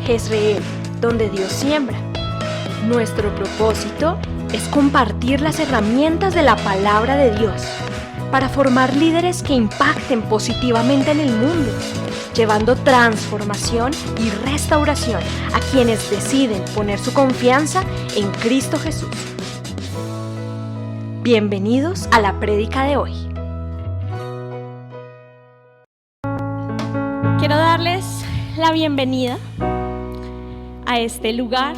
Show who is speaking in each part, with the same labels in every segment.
Speaker 1: Jezreel, donde Dios siembra. Nuestro propósito es compartir las herramientas de la palabra de Dios para formar líderes que impacten positivamente en el mundo, llevando transformación y restauración a quienes deciden poner su confianza en Cristo Jesús. Bienvenidos a la prédica de hoy.
Speaker 2: Quiero darles la bienvenida a este lugar.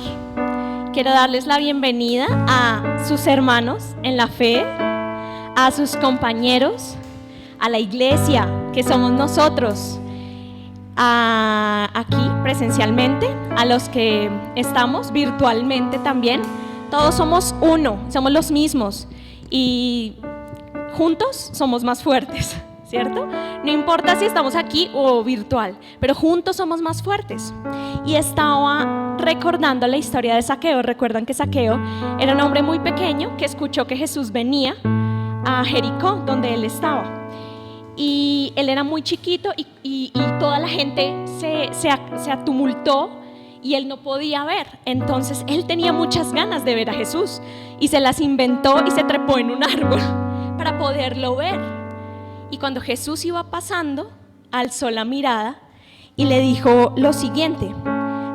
Speaker 2: Quiero darles la bienvenida a sus hermanos en la fe, a sus compañeros, a la iglesia que somos nosotros, aquí presencialmente, a los que estamos virtualmente también. Todos somos uno, somos los mismos y juntos somos más fuertes, ¿cierto? No importa si estamos aquí o virtual, pero juntos somos más fuertes. Y estaba recordando la historia de Zaqueo. Recuerdan que Zaqueo era un hombre muy pequeño que escuchó que Jesús venía a Jericó, donde él estaba. Y él era muy chiquito y toda la gente se atumultó y él no podía ver. Entonces él tenía muchas ganas de ver a Jesús y se las inventó y se trepó en un árbol para poderlo ver. Y cuando Jesús iba pasando, alzó la mirada y le dijo lo siguiente: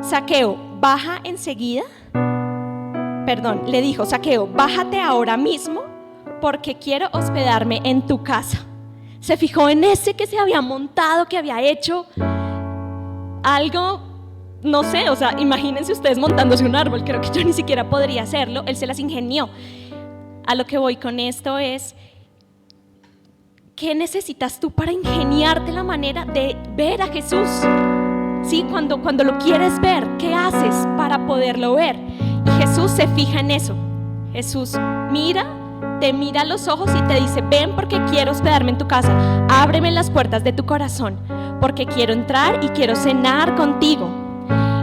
Speaker 2: Zaqueo, baja enseguida. Le dijo: Zaqueo, bájate ahora mismo porque quiero hospedarme en tu casa. Se fijó en ese que se había montado, que había hecho algo, no sé, o sea, imagínense ustedes montándose un árbol. Creo que yo ni siquiera podría hacerlo. Él se las ingenió. A lo que voy con esto es: ¿qué necesitas tú para ingeniarte la manera de ver a Jesús? ¿Sí? Cuando lo quieres ver, ¿qué haces para poderlo ver? Y Jesús se fija en eso. Jesús te mira a los ojos y te dice: ven porque quiero hospedarme en tu casa. Ábreme las puertas de tu corazón porque quiero entrar y quiero cenar contigo.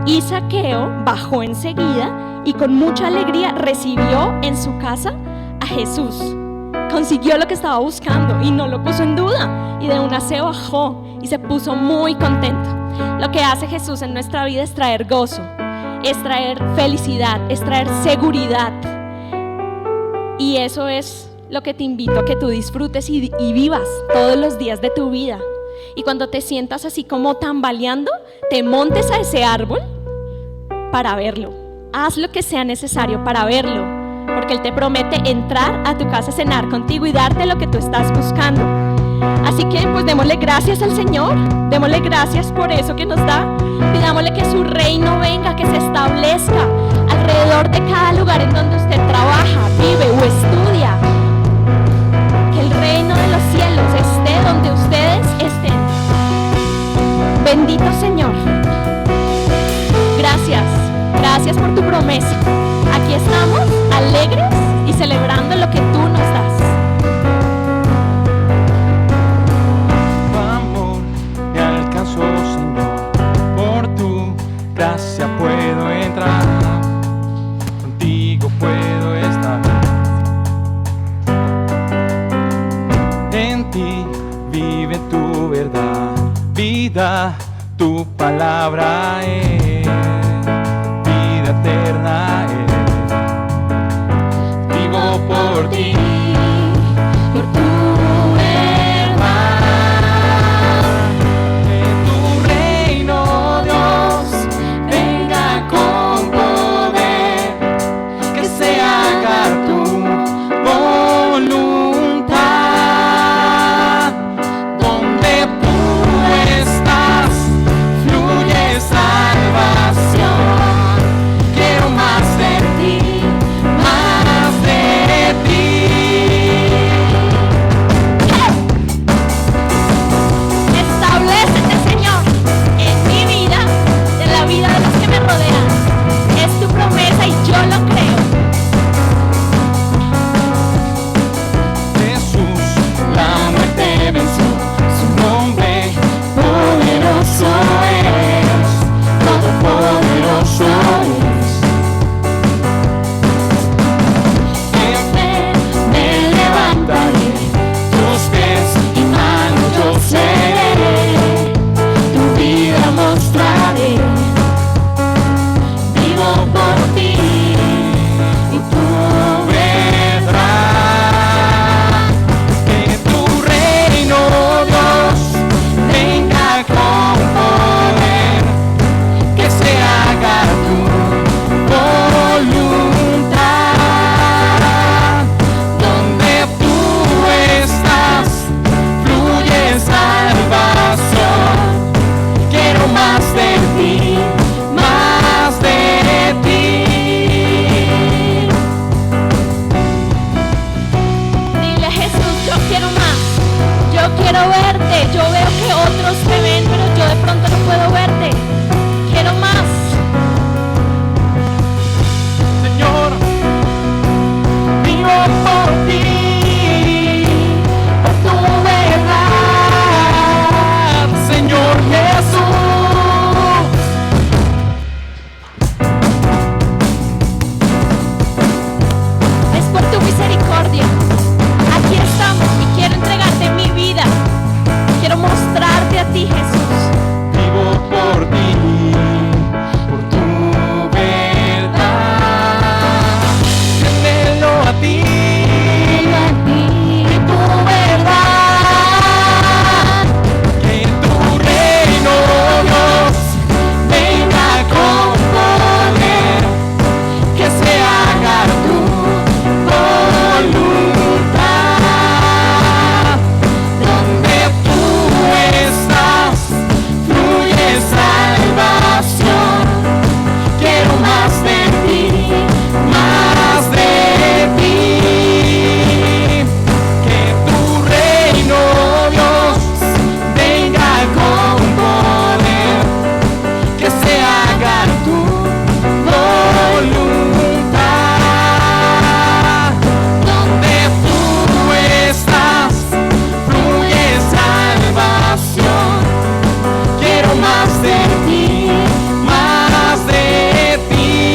Speaker 2: Y Zaqueo bajó enseguida y con mucha alegría recibió en su casa a Jesús. Consiguió lo que estaba buscando y no lo puso en duda, y de una se bajó y se puso muy contento. Lo que hace Jesús en nuestra vida es traer gozo, es traer felicidad, es traer seguridad, y eso es lo que te invito a que tú disfrutes y vivas todos los días de tu vida. Y cuando te sientas así como tambaleando, te montes a ese árbol para verlo. Haz lo que sea necesario para verlo, porque Él te promete entrar a tu casa, cenar contigo y darte lo que tú estás buscando. Así que pues démosle gracias al Señor, démosle gracias por eso que nos da. Pidámosle que su reino venga, que se establezca alrededor de cada lugar en donde usted trabaja, vive o estudia. Que el reino de los cielos esté donde ustedes estén. Bendito Señor, gracias por tu promesa. Aquí estamos alegres y celebrando lo que tú nos das.
Speaker 3: Tu amor me alcanzó, Señor, por tu gracia puedo entrar, contigo puedo estar. En ti vive tu verdad, vida, tu palabra es vida eterna es. Vivo por ti, por tu verdad. Que tu reino, Dios, venga con poder, que se haga tu voluntad. Donde tú estás, fluye salvación. Quiero más de ti. Más de ti, más de ti, más de ti.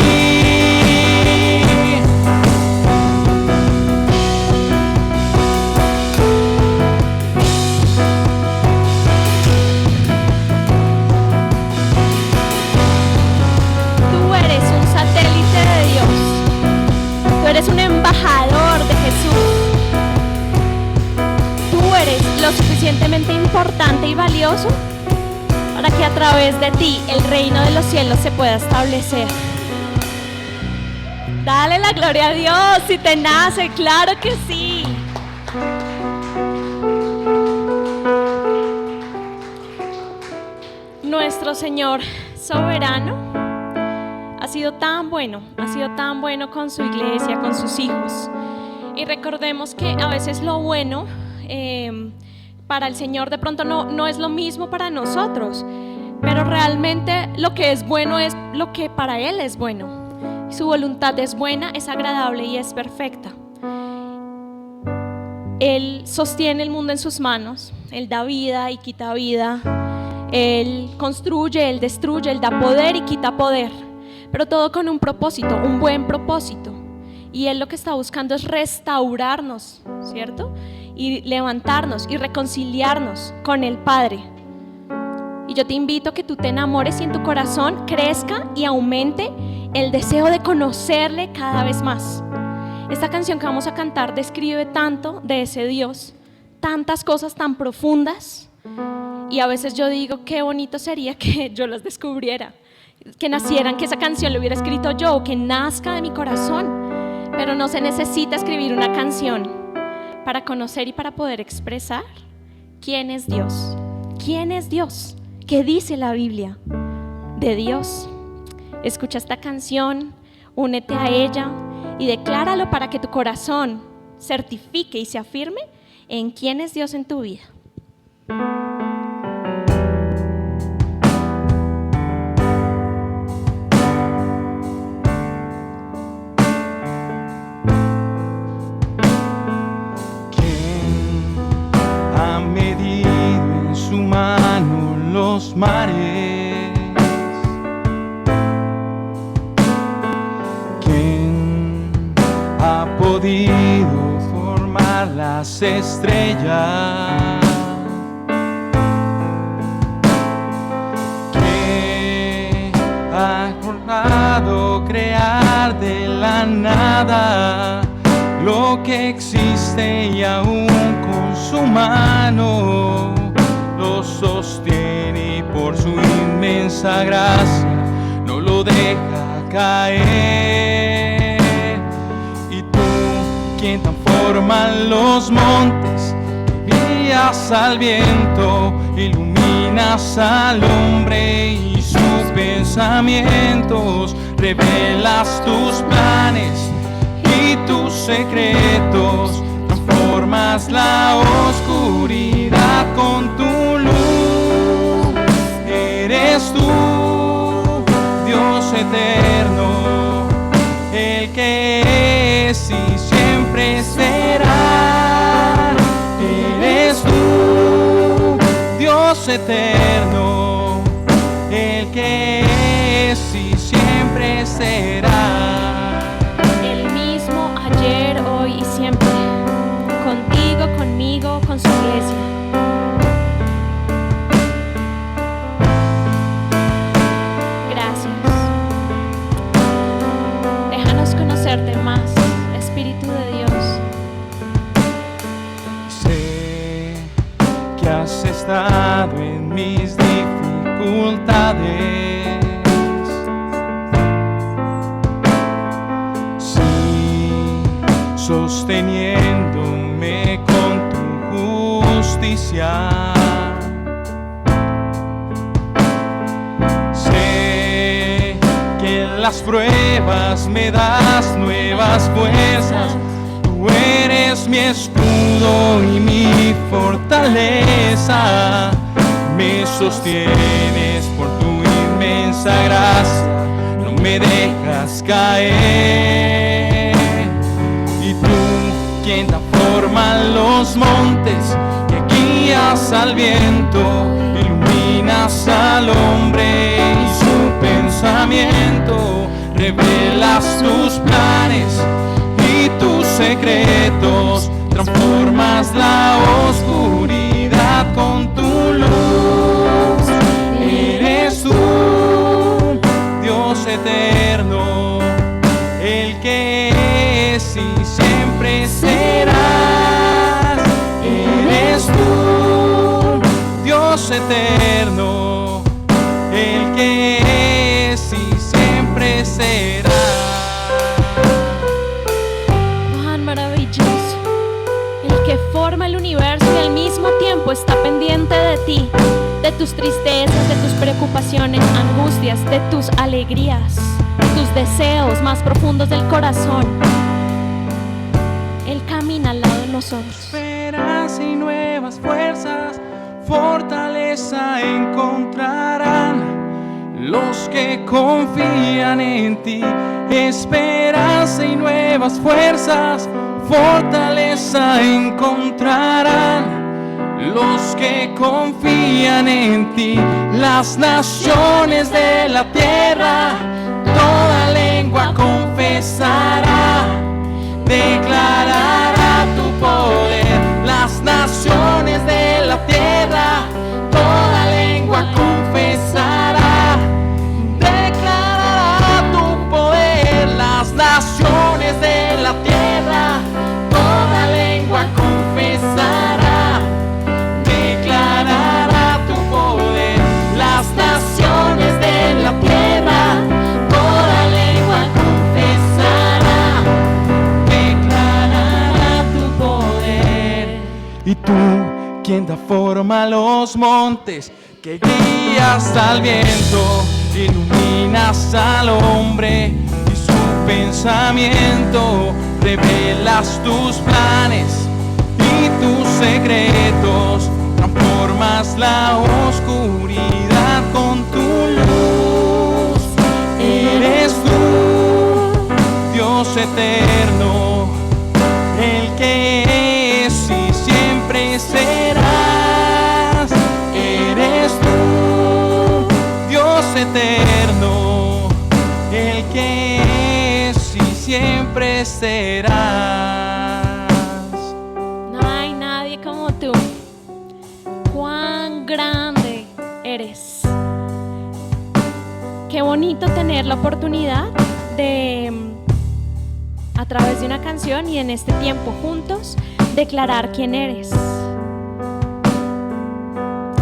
Speaker 2: Tú eres un satélite de Dios. Tú eres un embajador de Jesús. Tú eres lo suficientemente importante y valioso para que a través de ti el reino de los cielos se pueda establecer. Dale la gloria a Dios si te nace, claro que sí. Nuestro Señor soberano ha sido tan bueno con su iglesia, con sus hijos. Y recordemos que a veces lo bueno para el Señor de pronto no es lo mismo para nosotros, pero realmente lo que es bueno es lo que para Él es bueno. Su voluntad es buena, es agradable y es perfecta. Él sostiene el mundo en sus manos. Él da vida y quita vida. Él construye, Él destruye, Él da poder y quita poder. Pero todo con un propósito, un buen propósito. Y Él lo que está buscando es restaurarnos, ¿cierto? Y levantarnos y reconciliarnos con el Padre. Y yo te invito a que tú te enamores y en tu corazón crezca y aumente el deseo de conocerle cada vez más. Esta canción que vamos a cantar describe tanto de ese Dios, tantas cosas tan profundas. Y a veces yo digo, qué bonito sería que yo las descubriera, que nacieran, que esa canción la hubiera escrito yo, que nazca de mi corazón. Pero no se necesita escribir una canción para conocer y para poder expresar quién es Dios. ¿Quién es Dios? ¿Qué dice la Biblia de Dios? Escucha esta canción, únete a ella y decláralo para que tu corazón certifique y se afirme en quién es Dios en tu vida.
Speaker 3: ¿Quién ha medido en su mano los mares? Ha podido formar las estrellas, que ha acordado crear de la nada lo que existe y aún con su mano lo sostiene y por su inmensa gracia no lo deja caer. Quien transforma los montes, envías al viento, iluminas al hombre y sus pensamientos, revelas tus planes y tus secretos, transformas la oscuridad con tu luz. Eres tú, Dios eterno, el que es y siempre será. Eres tú, Dios eterno, el que es y siempre será.
Speaker 2: El mismo ayer, hoy y siempre, contigo, conmigo, con su iglesia. Conocerte más, Espíritu de Dios.
Speaker 3: Sé que has estado en mis dificultades, sí, sosteniéndome con tu justicia. Las pruebas me das nuevas fuerzas, tú eres mi escudo y mi fortaleza, me sostienes por tu inmensa gracia, no me dejas caer. Y tú, quien transforma los montes, que guías al viento, iluminas iluminas al hombre y su pensamiento, revelas tus planes y tus secretos, transformas la oscuridad con tu luz. Eres tú, Dios eterno, el que es y siempre serás. Eres tú, Dios eterno, el que es y siempre será.
Speaker 2: Tan maravilloso, el que forma el universo y al mismo tiempo está pendiente de ti, de tus tristezas, de tus preocupaciones, angustias, de tus alegrías, tus deseos más profundos del corazón. Él camina al lado de nosotros.
Speaker 3: Esperanza y nuevas fuerzas, fortaleza encontrarán los que confían en ti. Esperanza y nuevas fuerzas, fortaleza encontrarán los que confían en ti. Las naciones de la tierra, toda lengua confesará, declarará tu poder. Las naciones de la tierra, toda lengua confesará, declarará tu poder. Las naciones de la tierra, toda lengua confesará, declarará tu poder. Las naciones de la tierra, toda lengua confesará, declarará tu poder. Y tú, quien da forma a los montes, que guías al viento, iluminas al hombre y su pensamiento, revelas tus planes y tus secretos, transformas la oscuridad con tu luz. Eres tú, Dios eterno, el que es y siempre serás. Eres tú, Dios eterno, el que es y siempre serás.
Speaker 2: No hay nadie como tú. Cuán grande eres. Qué bonito tener la oportunidad de, a través de una canción y en este tiempo juntos, declarar quién eres.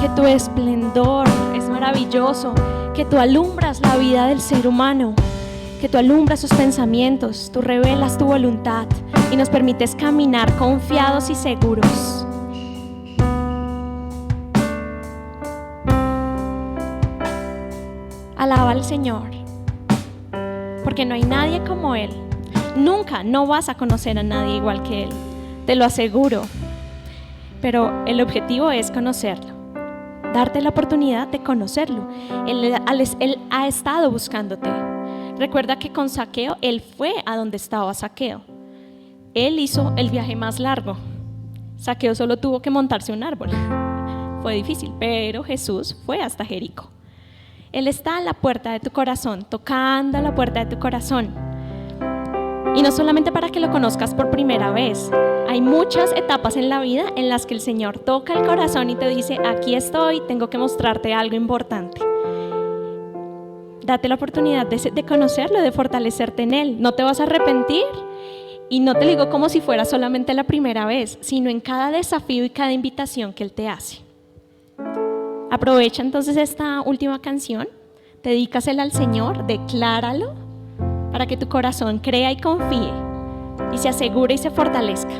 Speaker 2: Que tu esplendor es maravilloso, que tú alumbras la vida del ser humano, que tú alumbras sus pensamientos, tú revelas tu voluntad y nos permites caminar confiados y seguros. Alaba al Señor, porque no hay nadie como Él. Nunca, no vas a conocer a nadie igual que Él, te lo aseguro. Pero el objetivo es conocerlo, darte la oportunidad de conocerlo. Él ha estado buscándote. Recuerda que con Zaqueo, Él fue a donde estaba Zaqueo. Él hizo el viaje más largo. Zaqueo solo tuvo que montarse un árbol. Fue difícil, pero Jesús fue hasta Jericó. Él está a la puerta de tu corazón, tocando a la puerta de tu corazón. Y no solamente para que lo conozcas por primera vez. Hay muchas etapas en la vida en las que el Señor toca el corazón y te dice: aquí estoy, tengo que mostrarte algo importante. Date la oportunidad de conocerlo, de fortalecerte en Él. No te vas a arrepentir. Y no te digo como si fuera solamente la primera vez, sino en cada desafío y cada invitación que Él te hace. Aprovecha entonces esta última canción, dedícasela al Señor, decláralo, para que tu corazón crea y confíe, y se asegure y se fortalezca.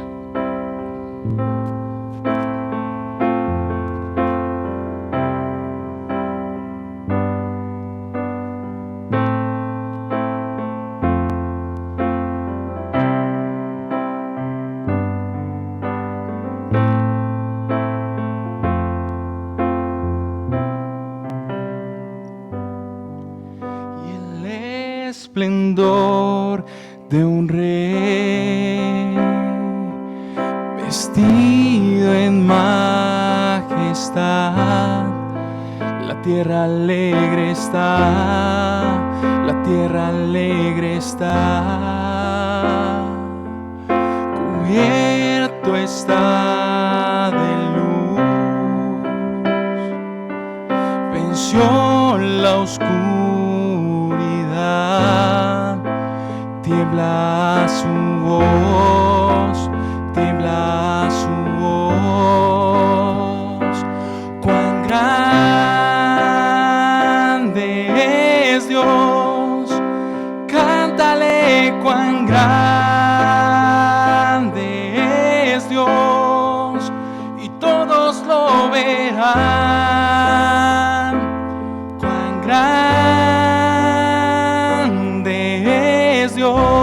Speaker 3: Esplendor de un rey, vestido en majestad, la La tierra alegre está, la tierra alegre está, cubierto está de luz, venció la oscuridad, tiembla su voz, tiembla su voz. Cuán grande es Dios, cántale cuán grande es Dios, y todos lo verán. Cuán grande es Dios.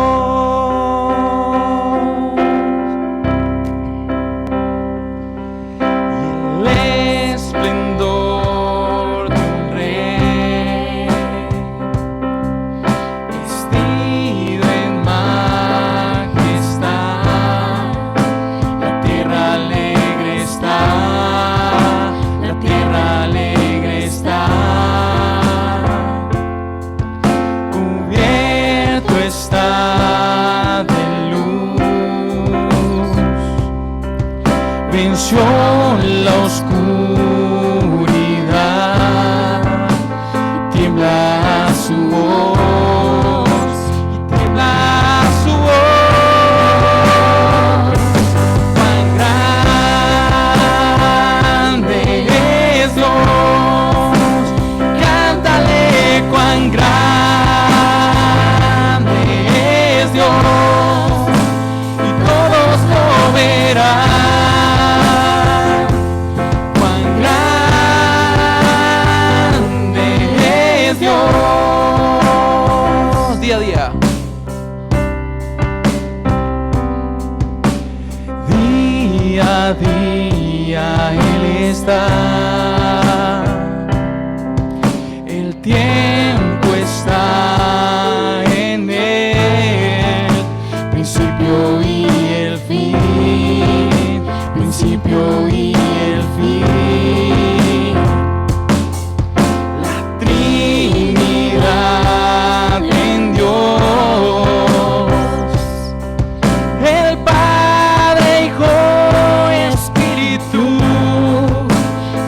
Speaker 3: Venció la oscuridad, tiembla su voz, y tiembla su voz. Cuán grande es Dios, cántale cuán grande es Dios, y todos lo verán. Día a día. Día a día Él está. El tiempo está en Él. Principio y el fin. Principio y el fin. La Trinidad en Dios, el Padre, Hijo, Espíritu,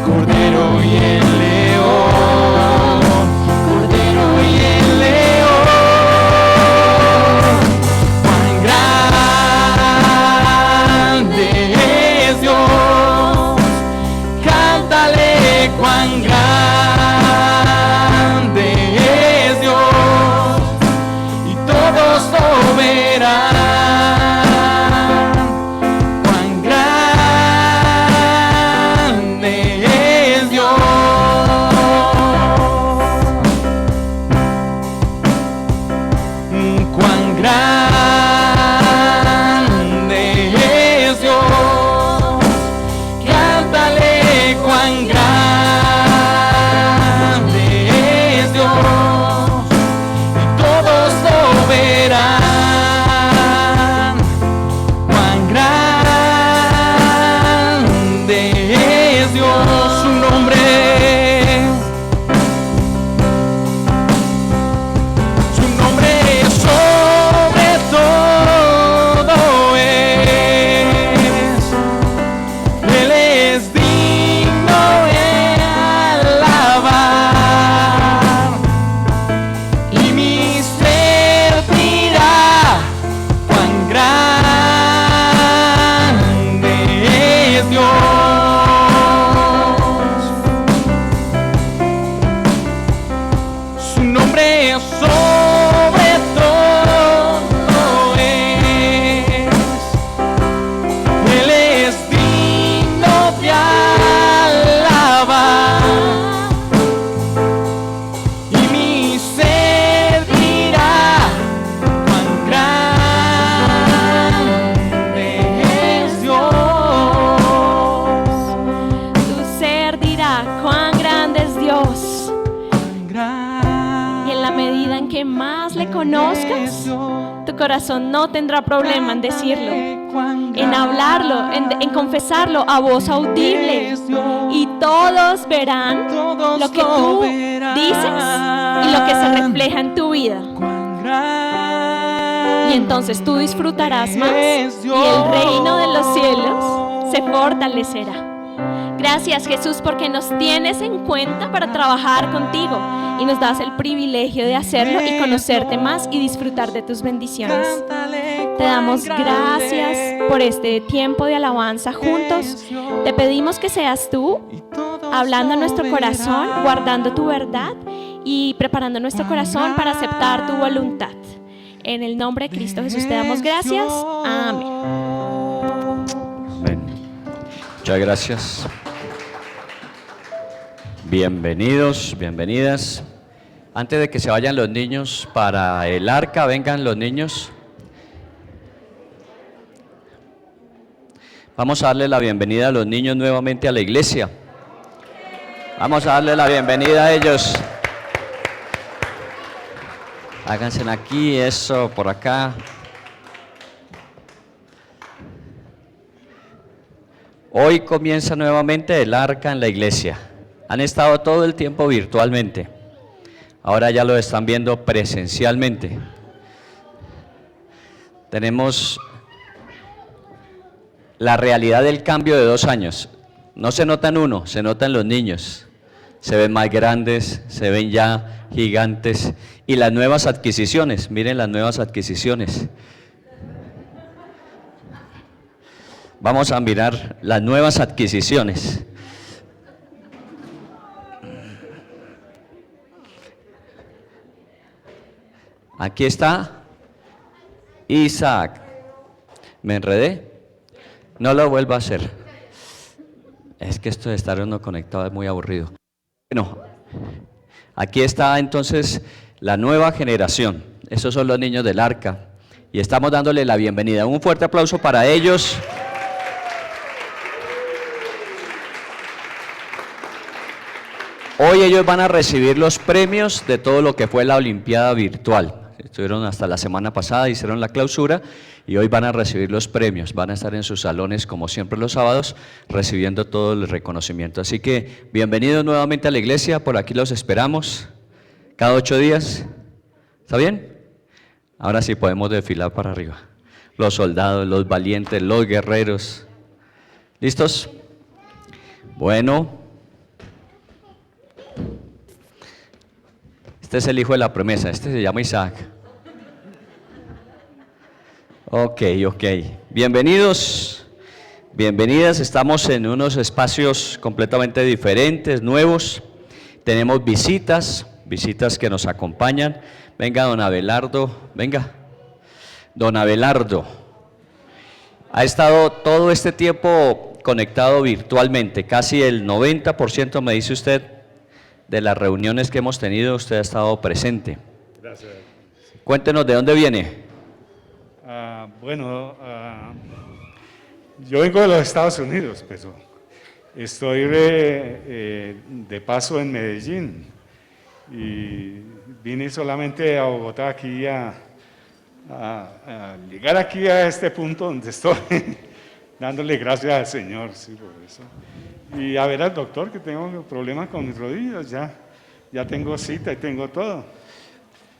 Speaker 3: Cordero y el León, Cordero y el León. Cuán grande es Dios, cántale cuán grande es Dios, y todos lo verán. Cuán grande es Dios, cuán grande es Dios, cántale cuán grande es Dios, y todos lo verán. Cuán grande es Dios, su nombre sobre todo es. Él es digno de alabar, y mi ser dirá cuán grande es Dios. Su nombre es sobre todo es. Él es digno de alabar, y mi ser dirá cuán grande es Dios.
Speaker 2: Tu ser dirá cuán grande es Dios.
Speaker 3: Cuán grande
Speaker 2: Y en la medida en que más le conozcas, tu corazón no tendrá problema en decirlo, en hablarlo, en confesarlo a voz audible. Y todos verán
Speaker 3: todos
Speaker 2: lo que tú
Speaker 3: verán.
Speaker 2: dices y lo que se refleja en tu vida.
Speaker 3: Cuán grande
Speaker 2: Y entonces tú disfrutarás más
Speaker 3: es
Speaker 2: y el reino de los cielos se fortalecerá. Gracias, Jesús, porque nos tienes en cuenta para trabajar contigo y nos das el privilegio de hacerlo y conocerte más y disfrutar de tus bendiciones.
Speaker 3: Cántale
Speaker 2: Te damos
Speaker 3: cuán
Speaker 2: gracias
Speaker 3: grande
Speaker 2: por este tiempo de alabanza juntos.
Speaker 3: es Dios.
Speaker 2: Te pedimos que seas tú
Speaker 3: Y todos
Speaker 2: hablando en
Speaker 3: lo
Speaker 2: nuestro corazón,
Speaker 3: verán.
Speaker 2: guardando tu verdad y preparando nuestro corazón para aceptar tu voluntad. En el nombre de Cristo Jesús te damos gracias. Amén.
Speaker 4: Amén. Muchas gracias. Bienvenidos, bienvenidas. Antes de que se vayan los niños para el arca, vengan los niños. Vamos a darle la bienvenida a los niños nuevamente a la iglesia. Vamos a darle la bienvenida a ellos. Háganse aquí, eso, por acá. Hoy comienza nuevamente el arca en la iglesia. Han estado todo el tiempo virtualmente. Ahora ya lo están viendo presencialmente. Tenemos la realidad del cambio de 2 años. No se nota en uno, se nota en los niños. Se ven más grandes, se ven ya gigantes. Y las nuevas adquisiciones, miren las nuevas adquisiciones. Vamos a mirar las nuevas adquisiciones. Aquí está Isaac. ¿Me enredé? No lo vuelvo a hacer. Es que esto de estar uno conectado es muy aburrido. Bueno, aquí está entonces la nueva generación. Esos son los niños del arca. Y estamos dándole la bienvenida. Un fuerte aplauso para ellos. Hoy ellos van a recibir los premios de todo lo que fue la Olimpiada Virtual. Estuvieron hasta la semana pasada, hicieron la clausura y hoy van a recibir los premios. Van a estar en sus salones, como siempre los sábados, recibiendo todo el reconocimiento. Así que bienvenidos nuevamente a la iglesia, por aquí los esperamos. Cada 8 días. ¿Está bien? Ahora sí podemos desfilar para arriba. Los soldados, los valientes, los guerreros. ¿Listos? Bueno. Este es el hijo de la promesa, este se llama Isaac. Ok. Bienvenidos, bienvenidas, estamos en unos espacios completamente diferentes, nuevos. Tenemos visitas que nos acompañan. Venga, don Abelardo, venga. Don Abelardo ha estado todo este tiempo conectado virtualmente, casi el 90% me dice usted. De las reuniones que hemos tenido, usted ha estado presente.
Speaker 5: Gracias.
Speaker 4: Cuéntenos de dónde viene.
Speaker 5: Yo vengo de los Estados Unidos, pero estoy de paso en Medellín y vine solamente a Bogotá aquí a llegar aquí a este punto donde estoy, dándole gracias al Señor, sí, por eso. Y a ver al doctor, que tengo problemas con mis rodillas, ya tengo cita y tengo todo.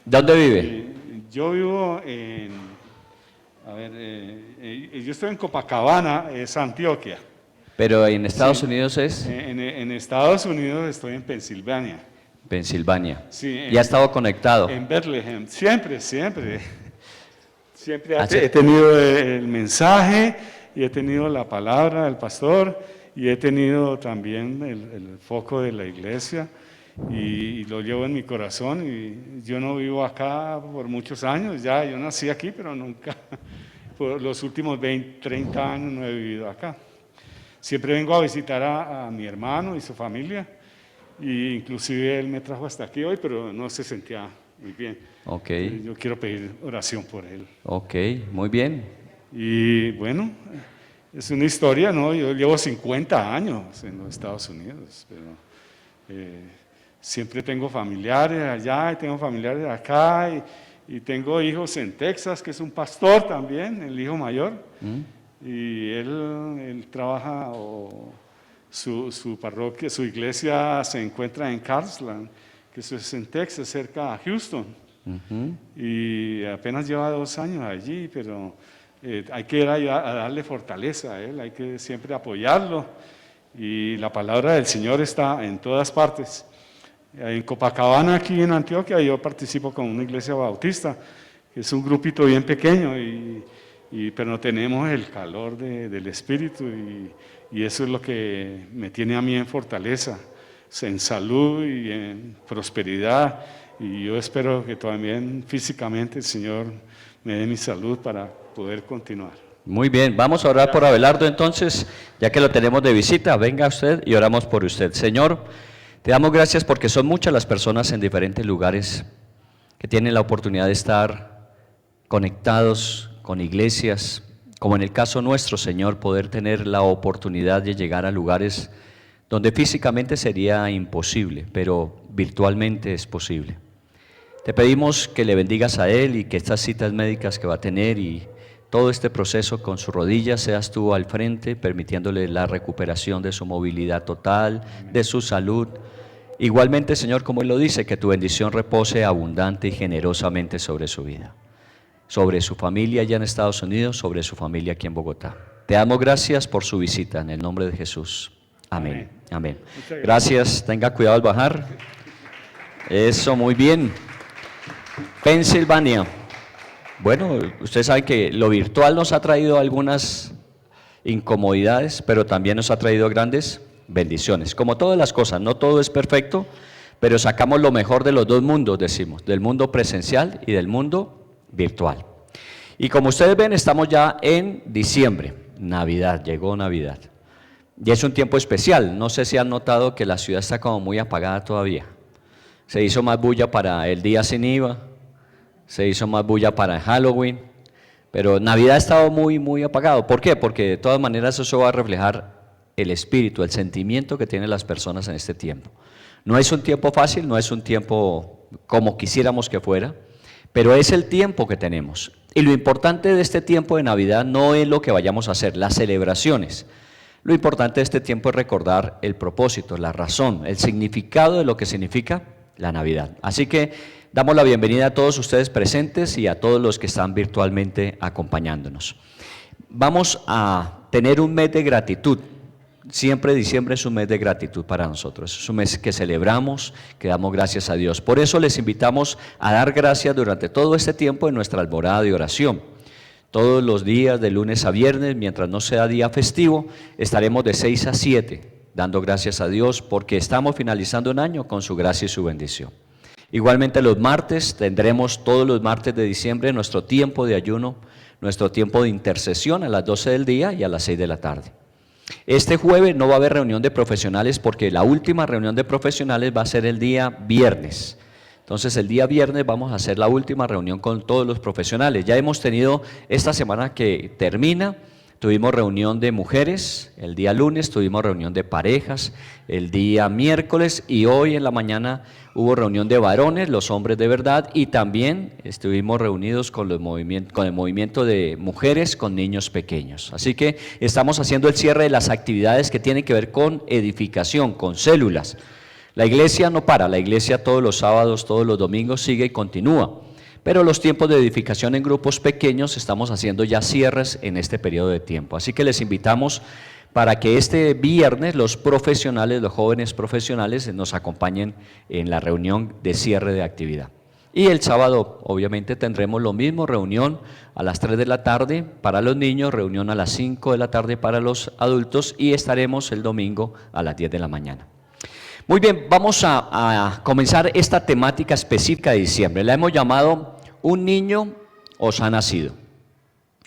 Speaker 4: ¿Dónde vive?
Speaker 5: Yo vivo yo estoy en Copacabana, es Antioquia.
Speaker 4: Pero en Estados
Speaker 5: Sí.
Speaker 4: Unidos es
Speaker 5: En Estados Unidos estoy en Pensilvania.
Speaker 4: Pensilvania.
Speaker 5: Sí,
Speaker 4: Y ha estado conectado.
Speaker 5: En Bethlehem, siempre. Siempre
Speaker 4: Ah, sí.
Speaker 5: he tenido el mensaje y he tenido la palabra del pastor. Y he tenido también el foco de la iglesia y lo llevo en mi corazón. Y yo no vivo acá por muchos años, yo nací aquí, pero nunca, por los últimos 20, 30 años no he vivido acá. Siempre vengo a visitar a mi hermano y su familia, y inclusive él me trajo hasta aquí hoy, pero no se sentía muy bien.
Speaker 4: Ok,
Speaker 5: Yo quiero pedir oración por él.
Speaker 4: ok, muy bien.
Speaker 5: Y bueno, es una historia, ¿no? Yo llevo 50 años en los Estados Unidos, pero siempre tengo familiares allá y tengo familiares acá y tengo hijos en Texas, que es un pastor también, el hijo mayor, y él trabaja su parroquia, su iglesia se encuentra en Carsland, que eso es en Texas, cerca a Houston. Y apenas lleva 2 años allí, pero hay que ir a darle fortaleza a él, hay que siempre apoyarlo. Y la palabra del Señor está en todas partes. En Copacabana, aquí en Antioquia, yo participo con una iglesia bautista, que es un grupito bien pequeño, pero no tenemos el calor del Espíritu, y eso es lo que me tiene a mí en fortaleza, en salud y en prosperidad. Y yo espero que también físicamente el Señor me dé mi salud para poder continuar.
Speaker 4: Muy bien, vamos a orar por Abelardo entonces, ya que lo tenemos de visita. Venga usted y oramos por usted. Señor, te damos gracias porque son muchas las personas en diferentes lugares que tienen la oportunidad de estar conectados con iglesias, como en el caso nuestro, Señor, poder tener la oportunidad de llegar a lugares donde físicamente sería imposible, pero virtualmente es posible. Te pedimos que le bendigas a él y que estas citas médicas que va a tener y todo este proceso con su rodilla seas tú al frente, permitiéndole la recuperación de su movilidad total, de su salud. Igualmente, Señor, como él lo dice, que tu bendición repose abundante y generosamente sobre su vida, sobre su familia allá en Estados Unidos, sobre su familia aquí en Bogotá. Te damos gracias por su visita en el nombre de Jesús. Amén. Amén. Gracias. Tenga cuidado al bajar. Eso, muy bien. Pensilvania. Bueno, ustedes saben que lo virtual nos ha traído algunas incomodidades, pero también nos ha traído grandes bendiciones. Como todas las cosas, no todo es perfecto, pero sacamos lo mejor de los dos mundos, decimos, del mundo presencial y del mundo virtual. Y como ustedes ven, estamos ya en diciembre, Navidad, llegó Navidad. Y es un tiempo especial. No sé si han notado que la ciudad está como muy apagada todavía. Se hizo más bulla para el día sin IVA, se hizo más bulla para Halloween, pero Navidad ha estado muy apagado. ¿Por qué? Porque de todas maneras eso va a reflejar el espíritu, el sentimiento que tienen las personas en este tiempo. No es un tiempo fácil, no es un tiempo como quisiéramos que fuera, pero es el tiempo que tenemos. Y lo importante de este tiempo de Navidad no es lo que vayamos a hacer, las celebraciones. Lo importante de este tiempo es recordar el propósito, la razón, el significado de lo que significa la Navidad. Así que damos la bienvenida a todos ustedes presentes y a todos los que están virtualmente acompañándonos. Vamos a tener un mes de gratitud. Siempre diciembre es un mes de gratitud para nosotros. Es un mes que celebramos, que damos gracias a Dios. Por eso les invitamos a dar gracias durante todo este tiempo en nuestra alborada de oración. Todos los días, de lunes a viernes, mientras no sea día festivo, estaremos de 6 a 7 dando gracias a Dios porque estamos finalizando un año con su gracia y su bendición. Igualmente los martes, tendremos todos los martes de diciembre nuestro tiempo de ayuno, nuestro tiempo de intercesión a las 12 del día y a las 6 de la tarde. Este jueves no va a haber reunión de profesionales porque la última reunión de profesionales va a ser el día viernes. Entonces el día viernes vamos a hacer la última reunión con todos los profesionales. Ya hemos tenido esta semana que termina, tuvimos reunión de mujeres, el día lunes tuvimos reunión de parejas, el día miércoles y hoy en la mañana hubo reunión de varones, los hombres de verdad, y también estuvimos reunidos con el movimiento de mujeres con niños pequeños. Así que estamos haciendo el cierre de las actividades que tienen que ver con edificación, con células. La iglesia no para, la iglesia todos los sábados, todos los domingos sigue y continúa. Pero los tiempos de edificación en grupos pequeños estamos haciendo ya cierres en este periodo de tiempo. Así que les invitamos para que este viernes los profesionales, los jóvenes profesionales nos acompañen en la reunión de cierre de actividad. Y el sábado obviamente tendremos lo mismo, reunión a las 3 de la tarde para los niños, reunión a las 5 de la tarde para los adultos y estaremos el domingo a las 10 de la mañana. Muy bien, vamos a comenzar esta temática específica de diciembre. La hemos llamado Un niño os ha nacido.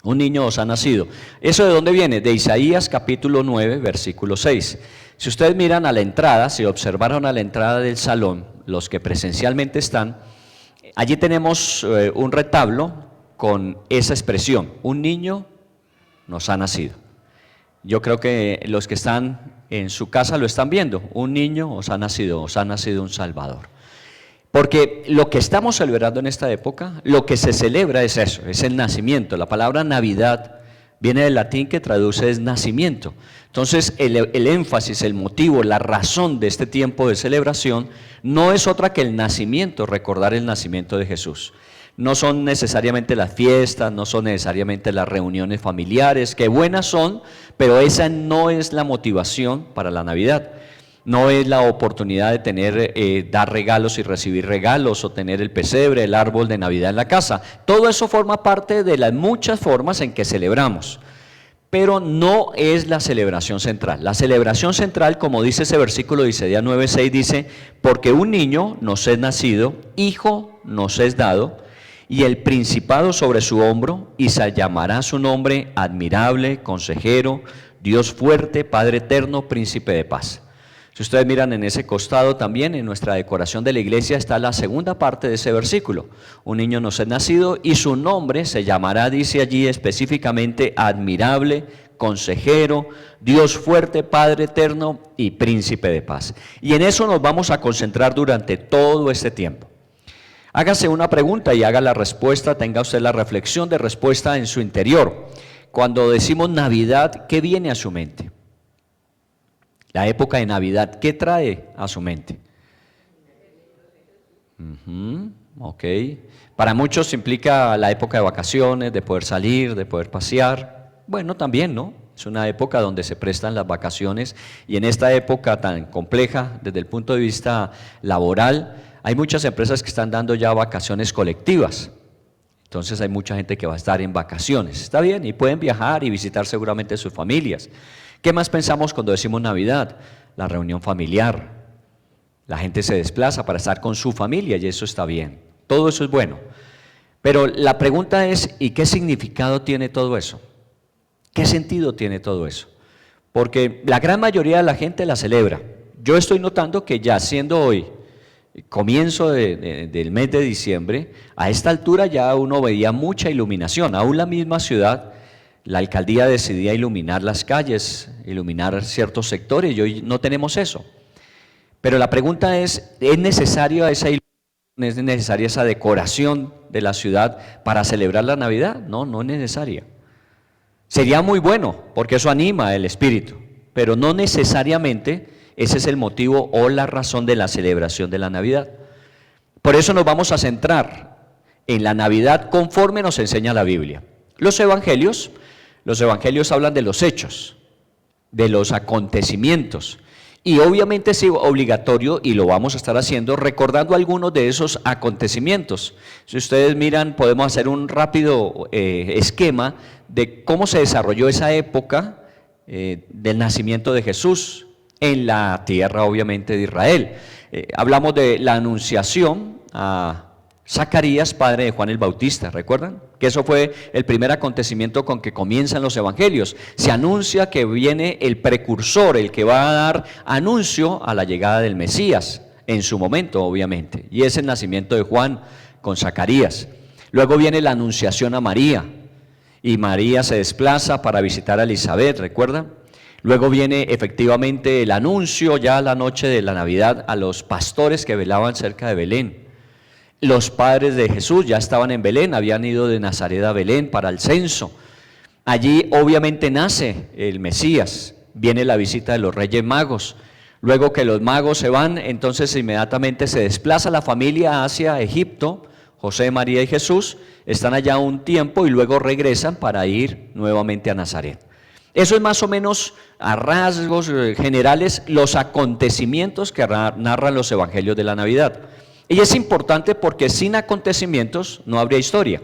Speaker 4: Un niño os ha nacido. ¿Eso de dónde viene? De Isaías capítulo 9, versículo 6. Si ustedes miran a la entrada, si observaron a la entrada del salón, los que presencialmente están, allí tenemos un retablo con esa expresión. Un niño nos ha nacido. Yo creo que los que están en su casa lo están viendo. Un niño os ha nacido un Salvador. Porque lo que estamos celebrando en esta época, lo que se celebra es eso, es el nacimiento. La palabra Navidad Viene del latín que traduce es nacimiento. Entonces el énfasis, el motivo, la razón de este tiempo de celebración no es otra que el nacimiento, recordar el nacimiento de Jesús. No son necesariamente las fiestas, no son necesariamente las reuniones familiares, que buenas son, pero esa no es la motivación para la Navidad. No es la oportunidad de tener, dar regalos y recibir regalos, o tener el pesebre, el árbol de Navidad en la casa. Todo eso forma parte de las muchas formas en que celebramos, pero no es la celebración central. La celebración central, como dice ese versículo de Isaías 9:6, dice: porque un niño nos es nacido, hijo nos es dado, y el principado sobre su hombro, y se llamará su nombre admirable, consejero, Dios fuerte, Padre eterno, príncipe de paz. Si ustedes miran en ese costado también, en nuestra decoración de la iglesia, está la segunda parte de ese versículo. Un niño nos es nacido y su nombre se llamará, dice allí específicamente, admirable, consejero, Dios fuerte, Padre eterno y príncipe de paz. Y en eso nos vamos a concentrar durante todo este tiempo. Hágase una pregunta y haga la respuesta, tenga usted la reflexión de respuesta en su interior. Cuando decimos Navidad, ¿qué viene a su mente? La época de Navidad, ¿qué trae a su mente? Ok. Para muchos implica la época de vacaciones, de poder salir, de poder pasear. Bueno, también, ¿no? Es una época donde se prestan las vacaciones, y en esta época tan compleja desde el punto de vista laboral, hay muchas empresas que están dando ya vacaciones colectivas. Entonces hay mucha gente que va a estar en vacaciones. Está bien, y pueden viajar y visitar seguramente sus familias. ¿Qué más pensamos cuando decimos Navidad? La reunión familiar. La gente se desplaza para estar con su familia y eso está bien. Todo eso es bueno. Pero la pregunta es, ¿y qué significado tiene todo eso? ¿Qué sentido tiene todo eso? Porque la gran mayoría de la gente la celebra. Yo estoy notando que ya siendo hoy comienzo del mes de diciembre, a esta altura ya uno veía mucha iluminación. Aún la misma ciudad, la alcaldía decidía iluminar las calles, iluminar ciertos sectores, y hoy no tenemos eso. Pero la pregunta ¿es necesaria esa iluminación, es necesaria esa decoración de la ciudad para celebrar la Navidad? No, no es necesaria. Sería muy bueno, porque eso anima el espíritu, pero no necesariamente ese es el motivo o la razón de la celebración de la Navidad. Por eso nos vamos a centrar en la Navidad conforme nos enseña la Biblia. Los evangelios hablan de los hechos, de los acontecimientos, y obviamente es obligatorio, y lo vamos a estar haciendo, recordando algunos de esos acontecimientos. Si ustedes miran, podemos hacer un rápido esquema de cómo se desarrolló esa época del nacimiento de Jesús en la tierra, obviamente, de Israel. Hablamos de la anunciación a Zacarías, padre de Juan el Bautista, ¿recuerdan? Que eso fue el primer acontecimiento con que comienzan los evangelios. Se anuncia que viene el precursor, el que va a dar anuncio a la llegada del Mesías, en su momento, obviamente, y es el nacimiento de Juan con Zacarías. Luego viene la anunciación a María, y María se desplaza para visitar a Elizabeth, ¿recuerdan? Luego viene efectivamente el anuncio ya a la noche de la Navidad a los pastores que velaban cerca de Belén. Los padres de Jesús ya estaban en Belén, habían ido de Nazaret a Belén para el censo. Allí obviamente nace el Mesías, viene la visita de los Reyes Magos. Luego que los magos se van, entonces inmediatamente se desplaza la familia hacia Egipto. José, María y Jesús están allá un tiempo y luego regresan para ir nuevamente a Nazaret. Eso es más o menos a rasgos generales los acontecimientos que narran los evangelios de la Navidad. Y es importante porque sin acontecimientos no habría historia.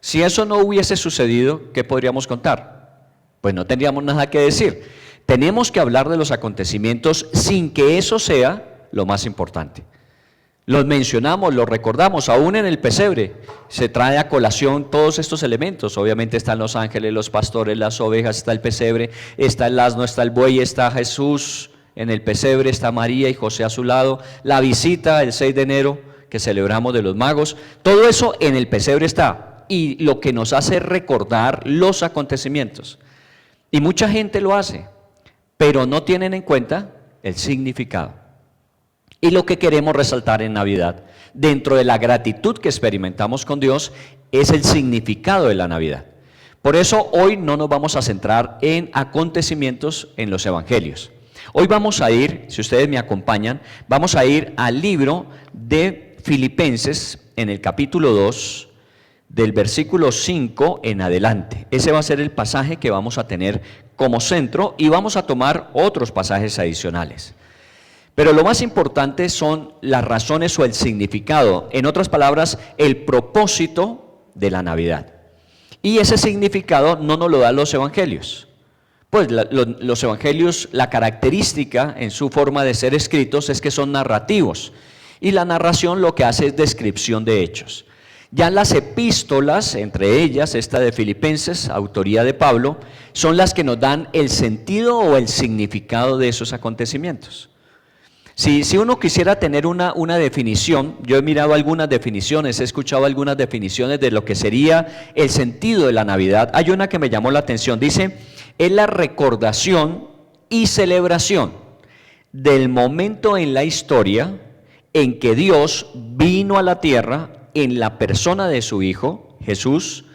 Speaker 4: Si eso no hubiese sucedido, ¿qué podríamos contar? Pues no tendríamos nada que decir. Tenemos que hablar de los acontecimientos sin que eso sea lo más importante. Los mencionamos, los recordamos, aún en el pesebre se trae a colación todos estos elementos. Obviamente están los ángeles, los pastores, las ovejas, está el pesebre, está el asno, está el buey, está Jesús en el pesebre, está María y José a su lado, la visita el 6 de enero que celebramos de los magos, todo eso en el pesebre está, y lo que nos hace recordar los acontecimientos. Y mucha gente lo hace, pero no tienen en cuenta el significado. Y lo que queremos resaltar en Navidad, dentro de la gratitud que experimentamos con Dios, es el significado de la Navidad. Por eso hoy no nos vamos a centrar en acontecimientos en los evangelios. Hoy vamos a ir, si ustedes me acompañan, vamos a ir al libro de Filipenses en el capítulo 2, del versículo 5 en adelante. Ese va a ser el pasaje que vamos a tener como centro y vamos a tomar otros pasajes adicionales. Pero lo más importante son las razones o el significado, en otras palabras, el propósito de la Navidad. Y ese significado no nos lo dan los evangelios. Pues los evangelios, la característica en su forma de ser escritos es que son narrativos. Y la narración lo que hace es descripción de hechos. Ya las epístolas, entre ellas esta de Filipenses, autoría de Pablo, son las que nos dan el sentido o el significado de esos acontecimientos. Si uno quisiera tener una definición, yo he mirado algunas definiciones, he escuchado algunas definiciones de lo que sería el sentido de la Navidad. Hay una que me llamó la atención, dice, es la recordación y celebración del momento en la historia en que Dios vino a la tierra en la persona de su Hijo, Jesús,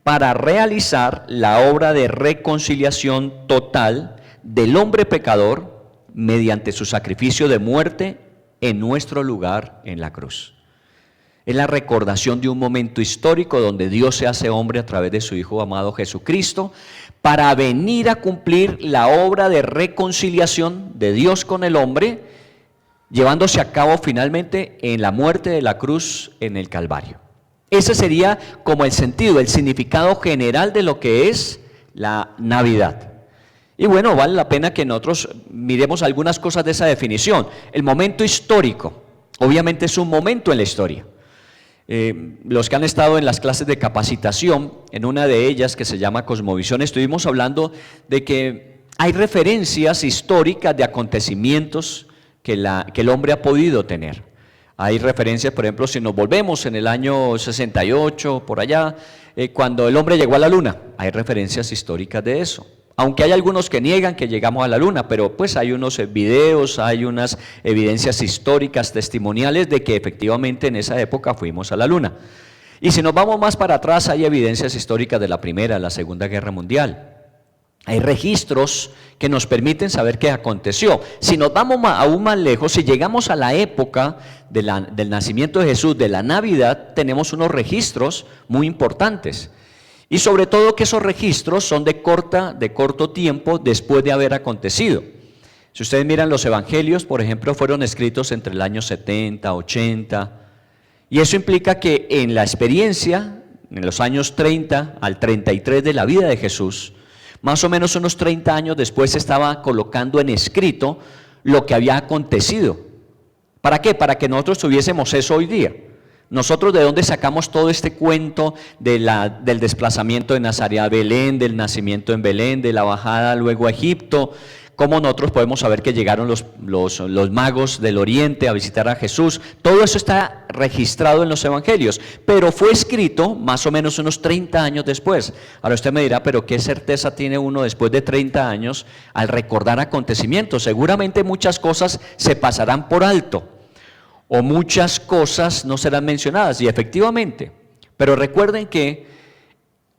Speaker 4: para realizar la obra de reconciliación total del hombre pecador mediante su sacrificio de muerte en nuestro lugar en la cruz. Es la recordación de un momento histórico donde Dios se hace hombre a través de su Hijo amado Jesucristo para venir a cumplir la obra de reconciliación de Dios con el hombre, llevándose a cabo finalmente en la muerte de la cruz en el Calvario. Ese sería como el sentido, el significado general de lo que es la Navidad. Y bueno, vale la pena que nosotros miremos algunas cosas de esa definición. El momento histórico, obviamente es un momento en la historia. Los que han estado en las clases de capacitación, en una de ellas que se llama Cosmovisión, estuvimos hablando de que hay referencias históricas de acontecimientos que el hombre ha podido tener. Hay referencias, por ejemplo, si nos volvemos en el año 68, por allá, cuando el hombre llegó a la luna, hay referencias históricas de eso. Aunque hay algunos que niegan que llegamos a la luna, pero pues hay unos videos, hay unas evidencias históricas, testimoniales de que efectivamente en esa época fuimos a la luna. Y si nos vamos más para atrás, hay evidencias históricas de la Primera, la Segunda Guerra Mundial. Hay registros que nos permiten saber qué aconteció. Si nos vamos aún más lejos, si llegamos a la época del nacimiento de Jesús, de la Navidad, tenemos unos registros muy importantes. Y sobre todo que esos registros son de corto tiempo después de haber acontecido. Si ustedes miran los evangelios, por ejemplo, fueron escritos entre el año 70, 80, y eso implica que en la experiencia, en los años 30 al 33 de la vida de Jesús, más o menos unos 30 años después se estaba colocando en escrito lo que había acontecido. ¿Para qué? Para que nosotros tuviésemos eso hoy día. Nosotros de dónde sacamos todo este cuento del desplazamiento de Nazaret a Belén, del nacimiento en Belén, de la bajada luego a Egipto, cómo nosotros podemos saber que llegaron los magos del oriente a visitar a Jesús. Todo eso está registrado en los evangelios, pero fue escrito más o menos unos 30 años después. Ahora usted me dirá, pero ¿qué certeza tiene uno después de 30 años al recordar acontecimientos? Seguramente muchas cosas se pasarán por alto, o muchas cosas no serán mencionadas, y efectivamente, pero recuerden que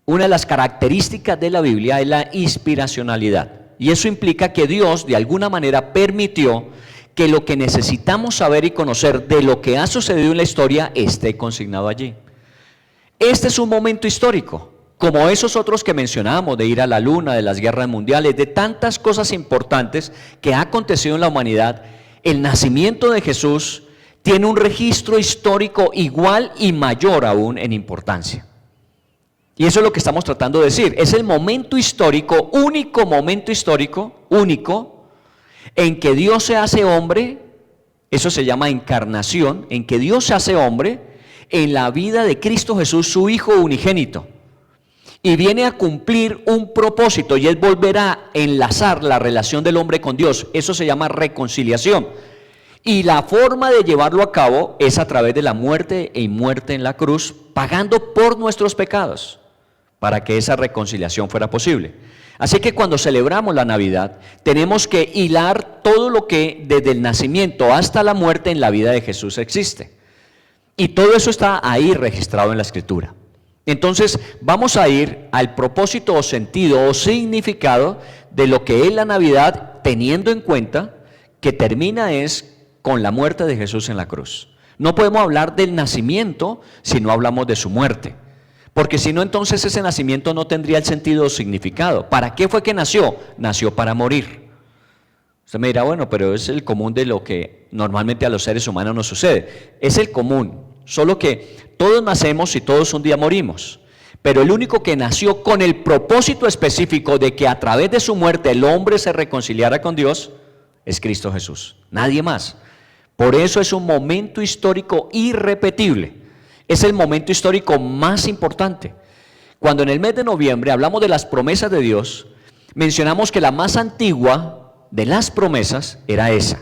Speaker 4: una de las características de la Biblia es la inspiracionalidad, y eso implica que Dios de alguna manera permitió que lo que necesitamos saber y conocer de lo que ha sucedido en la historia esté consignado allí. Este es un momento histórico, como esos otros que mencionamos, de ir a la luna, de las guerras mundiales, de tantas cosas importantes que ha acontecido en la humanidad. El nacimiento de Jesús tiene un registro histórico igual y mayor aún en importancia. Y eso es lo que estamos tratando de decir. Es el momento histórico, único momento histórico, único, en que Dios se hace hombre. Eso se llama encarnación, en que Dios se hace hombre en la vida de Cristo Jesús, su Hijo unigénito. Y viene a cumplir un propósito, y es volver a enlazar la relación del hombre con Dios. Eso se llama reconciliación. Y la forma de llevarlo a cabo es a través de la muerte y muerte en la cruz, pagando por nuestros pecados, para que esa reconciliación fuera posible. Así que cuando celebramos la Navidad, tenemos que hilar todo lo que desde el nacimiento hasta la muerte en la vida de Jesús existe. Y todo eso está ahí registrado en la Escritura. Entonces vamos a ir al propósito o sentido o significado de lo que es la Navidad, teniendo en cuenta que termina es con la muerte de Jesús en la cruz. No podemos hablar del nacimiento si no hablamos de su muerte, porque si no, entonces ese nacimiento no tendría el sentido o significado. ¿Para qué fue que nació? Nació para morir. Usted me dirá, bueno, pero es el común de lo que normalmente a los seres humanos nos sucede. Es el común, solo que todos nacemos y todos un día morimos. Pero el único que nació con el propósito específico de que a través de su muerte el hombre se reconciliara con Dios es Cristo Jesús, nadie más. Por eso es un momento histórico irrepetible. Es el momento histórico más importante. Cuando en el mes de noviembre hablamos de las promesas de Dios, mencionamos que la más antigua de las promesas era esa,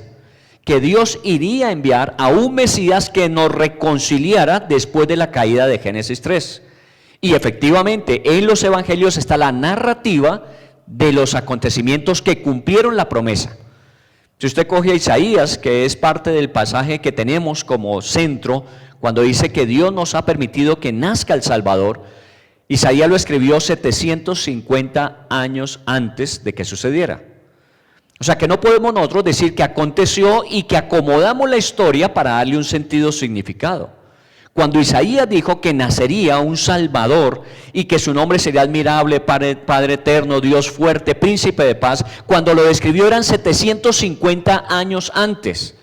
Speaker 4: que Dios iría a enviar a un Mesías que nos reconciliara después de la caída de Génesis 3. Y efectivamente, en los evangelios está la narrativa de los acontecimientos que cumplieron la promesa. Si usted coge a Isaías, que es parte del pasaje que tenemos como centro, cuando dice que Dios nos ha permitido que nazca el Salvador, Isaías lo escribió 750 años antes de que sucediera. O sea que no podemos nosotros decir que aconteció y que acomodamos la historia para darle un sentido significado. Cuando Isaías dijo que nacería un Salvador y que su nombre sería admirable, Padre eterno, Dios fuerte, príncipe de paz, cuando lo describió eran 750 años antes.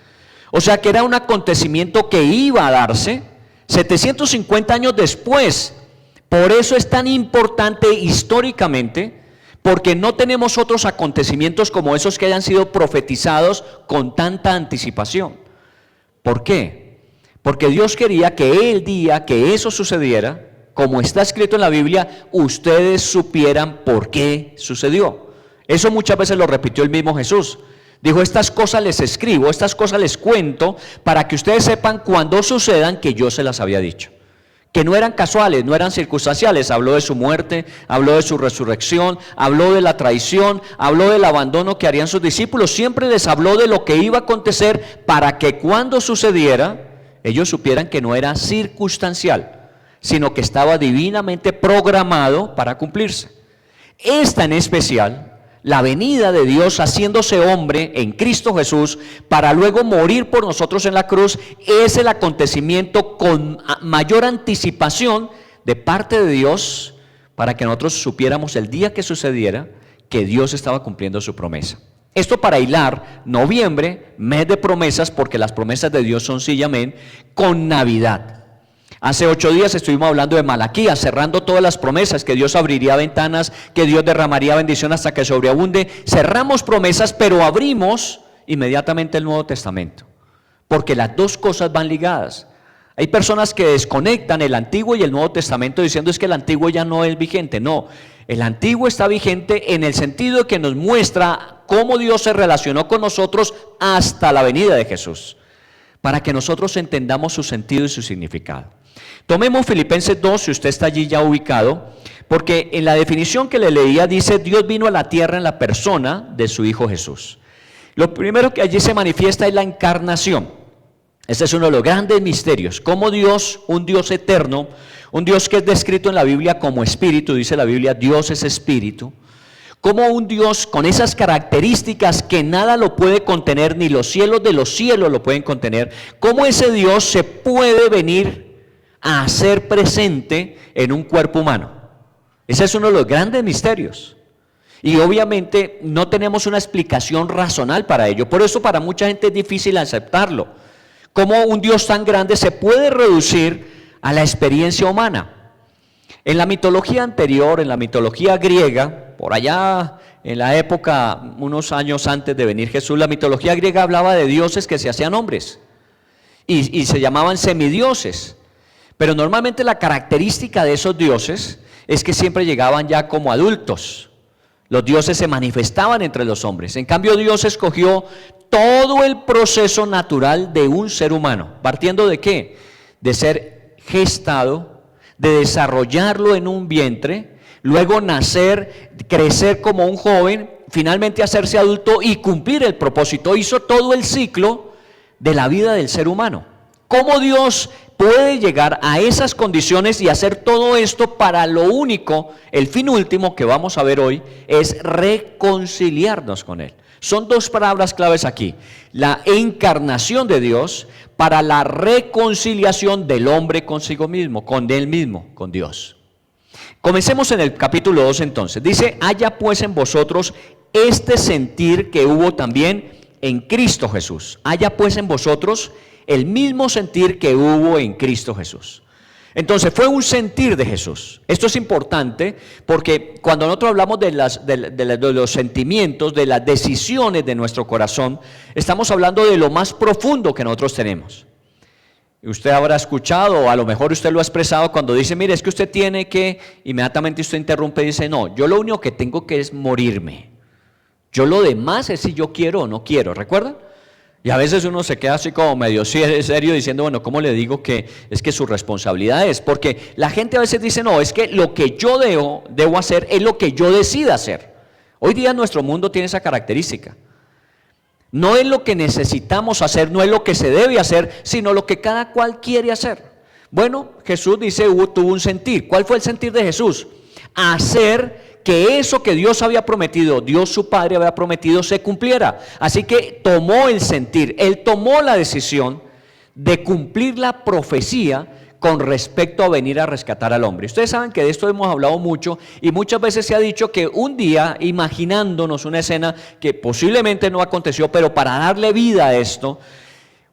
Speaker 4: O sea que era un acontecimiento que iba a darse 750 años después. Por eso es tan importante históricamente, porque no tenemos otros acontecimientos como esos que hayan sido profetizados con tanta anticipación. ¿Por qué? Porque Dios quería que el día que eso sucediera, como está escrito en la Biblia, ustedes supieran por qué sucedió. Eso muchas veces lo repitió el mismo Jesús. Dijo, estas cosas les escribo, estas cosas les cuento, para que ustedes sepan cuando sucedan que yo se las había dicho. Que no eran casuales, no eran circunstanciales. Habló de su muerte, habló de su resurrección, habló de la traición, habló del abandono que harían sus discípulos. Siempre les habló de lo que iba a acontecer para que cuando sucediera, ellos supieran que no era circunstancial, sino que estaba divinamente programado para cumplirse. Esta en especial, la venida de Dios haciéndose hombre en Cristo Jesús para luego morir por nosotros en la cruz, es el acontecimiento con mayor anticipación de parte de Dios para que nosotros supiéramos el día que sucediera que Dios estaba cumpliendo su promesa. Esto para hilar noviembre, mes de promesas, porque las promesas de Dios son sí y amén, con Navidad. Hace 8 días estuvimos hablando de Malaquías, cerrando todas las promesas, que Dios abriría ventanas, que Dios derramaría bendición hasta que sobreabunde. Cerramos promesas, pero abrimos inmediatamente el Nuevo Testamento, porque las dos cosas van ligadas. Hay personas que desconectan el Antiguo y el Nuevo Testamento diciendo es que el Antiguo ya no es vigente. No, el Antiguo está vigente en el sentido de que nos muestra cómo Dios se relacionó con nosotros hasta la venida de Jesús, para que nosotros entendamos su sentido y su significado. Tomemos Filipenses 2, si usted está allí ya ubicado, porque en la definición que le leía dice, Dios vino a la tierra en la persona de su Hijo Jesús. Lo primero que allí se manifiesta es la encarnación. Este es uno de los grandes misterios, cómo Dios, un Dios eterno, un Dios que es descrito en la Biblia como espíritu, dice la Biblia, Dios es espíritu, como un Dios con esas características que nada lo puede contener, ni los cielos de los cielos lo pueden contener, cómo ese Dios se puede venir a hacer presente en un cuerpo humano. Ese es uno de los grandes misterios. Y obviamente no tenemos una explicación racional para ello. Por eso para mucha gente es difícil aceptarlo. Cómo un Dios tan grande se puede reducir a la experiencia humana. En la mitología anterior, en la mitología griega, por allá en la época, unos años antes de venir Jesús, la mitología griega hablaba de dioses que se hacían hombres y se llamaban semidioses. Pero normalmente la característica de esos dioses es que siempre llegaban ya como adultos. Los dioses se manifestaban entre los hombres. En cambio, Dios escogió todo el proceso natural de un ser humano. ¿Partiendo de qué? De ser gestado, de desarrollarlo en un vientre, luego nacer, crecer como un joven, finalmente hacerse adulto y cumplir el propósito. Hizo todo el ciclo de la vida del ser humano. ¿Cómo Dios puede llegar a esas condiciones y hacer todo esto para lo único, el fin último que vamos a ver hoy, es reconciliarnos con Él? Son dos palabras claves aquí: la encarnación de Dios para la reconciliación del hombre consigo mismo, con Él mismo, con Dios. Comencemos en el capítulo 2 entonces. Dice: haya pues en vosotros este sentir que hubo también en Cristo Jesús. Haya pues en vosotros el mismo sentir que hubo en Cristo Jesús. Entonces fue un sentir de Jesús. Esto es importante porque cuando nosotros hablamos de los sentimientos, de las decisiones de nuestro corazón, estamos hablando de lo más profundo que nosotros tenemos. Y usted habrá escuchado, o a lo mejor usted lo ha expresado cuando dice: mire, es que usted tiene que, inmediatamente usted interrumpe y dice: no, yo lo único que tengo que es morirme. Yo lo demás es si yo quiero o no quiero, ¿recuerdan? Y a veces uno se queda así como medio serio diciendo: bueno, ¿cómo le digo que es que su responsabilidad es? Porque la gente a veces dice: no, es que lo que yo debo hacer es lo que yo decida hacer. Hoy día nuestro mundo tiene esa característica. No es lo que necesitamos hacer, no es lo que se debe hacer, sino lo que cada cual quiere hacer. Bueno, Jesús dice, tuvo un sentir. ¿Cuál fue el sentir de Jesús? Hacer que eso que Dios había prometido, Dios su Padre había prometido, se cumpliera. Así que tomó el sentir, Él tomó la decisión de cumplir la profecía con respecto a venir a rescatar al hombre. Ustedes saben que de esto hemos hablado mucho y muchas veces se ha dicho que un día, imaginándonos una escena que posiblemente no aconteció, pero para darle vida a esto,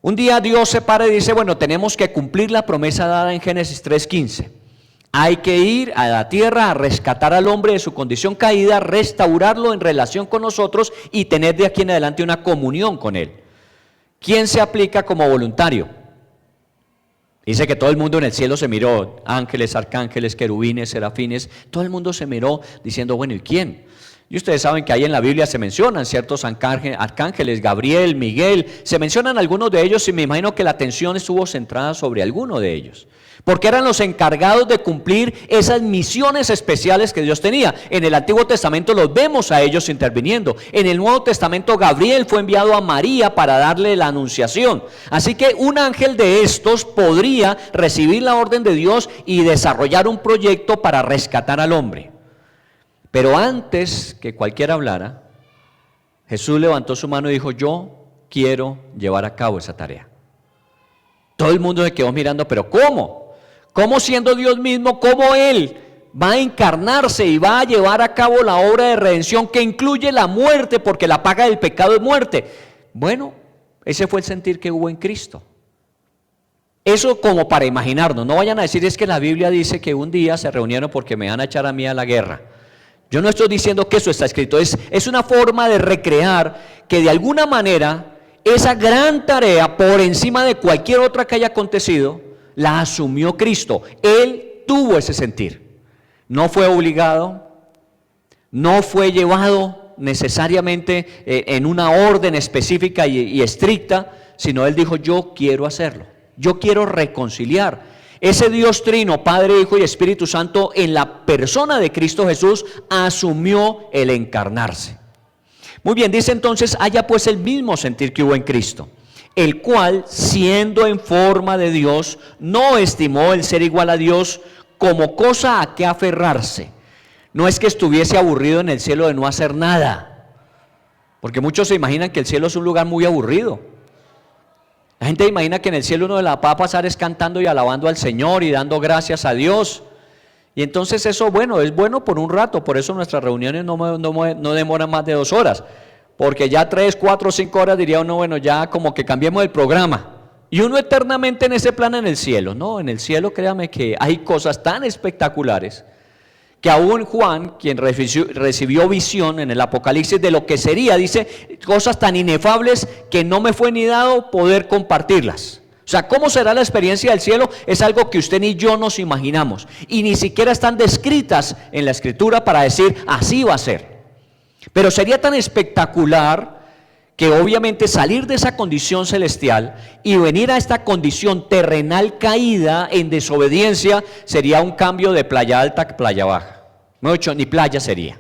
Speaker 4: un día Dios se para y dice: bueno, tenemos que cumplir la promesa dada en Génesis 3:15. Hay que ir a la tierra a rescatar al hombre de su condición caída, restaurarlo en relación con nosotros y tener de aquí en adelante una comunión con Él. ¿Quién se aplica como voluntario? Dice que todo el mundo en el cielo se miró: ángeles, arcángeles, querubines, serafines. Todo el mundo se miró diciendo: bueno, ¿y quién? Y ustedes saben que ahí en la Biblia se mencionan ciertos arcángeles, Gabriel, Miguel, se mencionan algunos de ellos y me imagino que la atención estuvo centrada sobre alguno de ellos, porque eran los encargados de cumplir esas misiones especiales que Dios tenía. En el Antiguo Testamento los vemos a ellos interviniendo. En el Nuevo Testamento Gabriel fue enviado a María para darle la anunciación. Así que un ángel de estos podría recibir la orden de Dios y desarrollar un proyecto para rescatar al hombre. Pero antes que cualquiera hablara, Jesús levantó su mano y dijo: yo quiero llevar a cabo esa tarea. Todo el mundo se quedó mirando: pero ¿cómo? ¿Cómo siendo Dios mismo, cómo Él va a encarnarse y va a llevar a cabo la obra de redención que incluye la muerte, porque la paga del pecado es muerte? Bueno, ese fue el sentir que hubo en Cristo. Eso como para imaginarnos. No vayan a decir: es que la Biblia dice que un día se reunieron porque me van a echar a mí a la guerra. Yo no estoy diciendo que eso está escrito. Es una forma de recrear que de alguna manera esa gran tarea, por encima de cualquier otra que haya acontecido, la asumió Cristo. Él tuvo ese sentir. No fue obligado, no fue llevado necesariamente en una orden específica y estricta, sino Él dijo: yo quiero hacerlo, yo quiero reconciliar. Ese Dios trino, Padre, Hijo y Espíritu Santo, en la persona de Cristo Jesús, asumió el encarnarse. Muy bien, dice entonces: haya pues el mismo sentir que hubo en Cristo, el cual, siendo en forma de Dios, no estimó el ser igual a Dios como cosa a que aferrarse. No es que estuviese aburrido en el cielo de no hacer nada, porque muchos se imaginan que el cielo es un lugar muy aburrido. La gente imagina que en el cielo uno la va a pasar es cantando y alabando al Señor y dando gracias a Dios. Y entonces eso, bueno, es bueno por un rato. Por eso nuestras reuniones no demoran más de 2 horas. Porque ya 3, 4, 5 horas diría uno: bueno, ya como que cambiemos el programa. Y uno eternamente en ese plan en el cielo. No, en el cielo créame que hay cosas tan espectaculares que aún Juan, quien recibió visión en el Apocalipsis de lo que sería, dice cosas tan inefables que no me fue ni dado poder compartirlas. O sea, ¿cómo será la experiencia del cielo? Es algo que usted ni yo nos imaginamos y ni siquiera están descritas en la Escritura para decir así va a ser. Pero sería tan espectacular que obviamente salir de esa condición celestial y venir a esta condición terrenal caída en desobediencia sería un cambio de playa alta a playa baja. Mejor dicho, ni playa sería.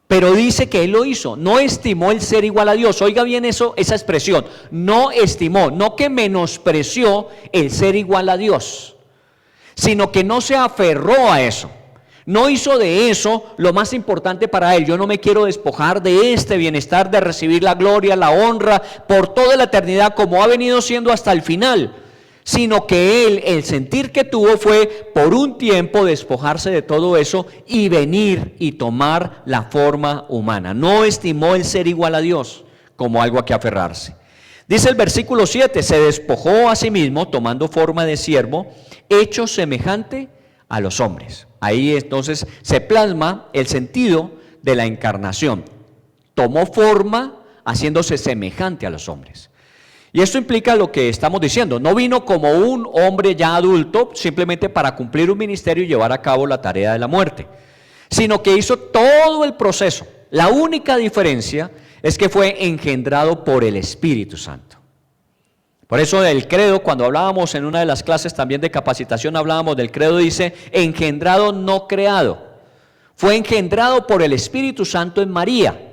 Speaker 4: Pero dice que Él lo hizo, no estimó el ser igual a Dios. Oiga bien eso, esa expresión, no estimó, no que menospreció el ser igual a Dios, sino que no se aferró a eso. No hizo de eso lo más importante para Él. Yo no me quiero despojar de este bienestar de recibir la gloria, la honra por toda la eternidad como ha venido siendo hasta el final, sino que Él, el sentir que tuvo fue por un tiempo despojarse de todo eso y venir y tomar la forma humana. No estimó el ser igual a Dios como algo a que aferrarse. Dice el versículo 7, se despojó a sí mismo tomando forma de siervo, hecho semejante a los hombres. Ahí entonces se plasma el sentido de la encarnación. Tomó forma haciéndose semejante a los hombres. Y esto implica lo que estamos diciendo. No vino como un hombre ya adulto simplemente para cumplir un ministerio y llevar a cabo la tarea de la muerte, sino que hizo todo el proceso. La única diferencia es que fue engendrado por el Espíritu Santo. Por eso del credo, cuando hablábamos en una de las clases también de capacitación, hablábamos del credo, dice, engendrado, no creado. Fue engendrado por el Espíritu Santo en María,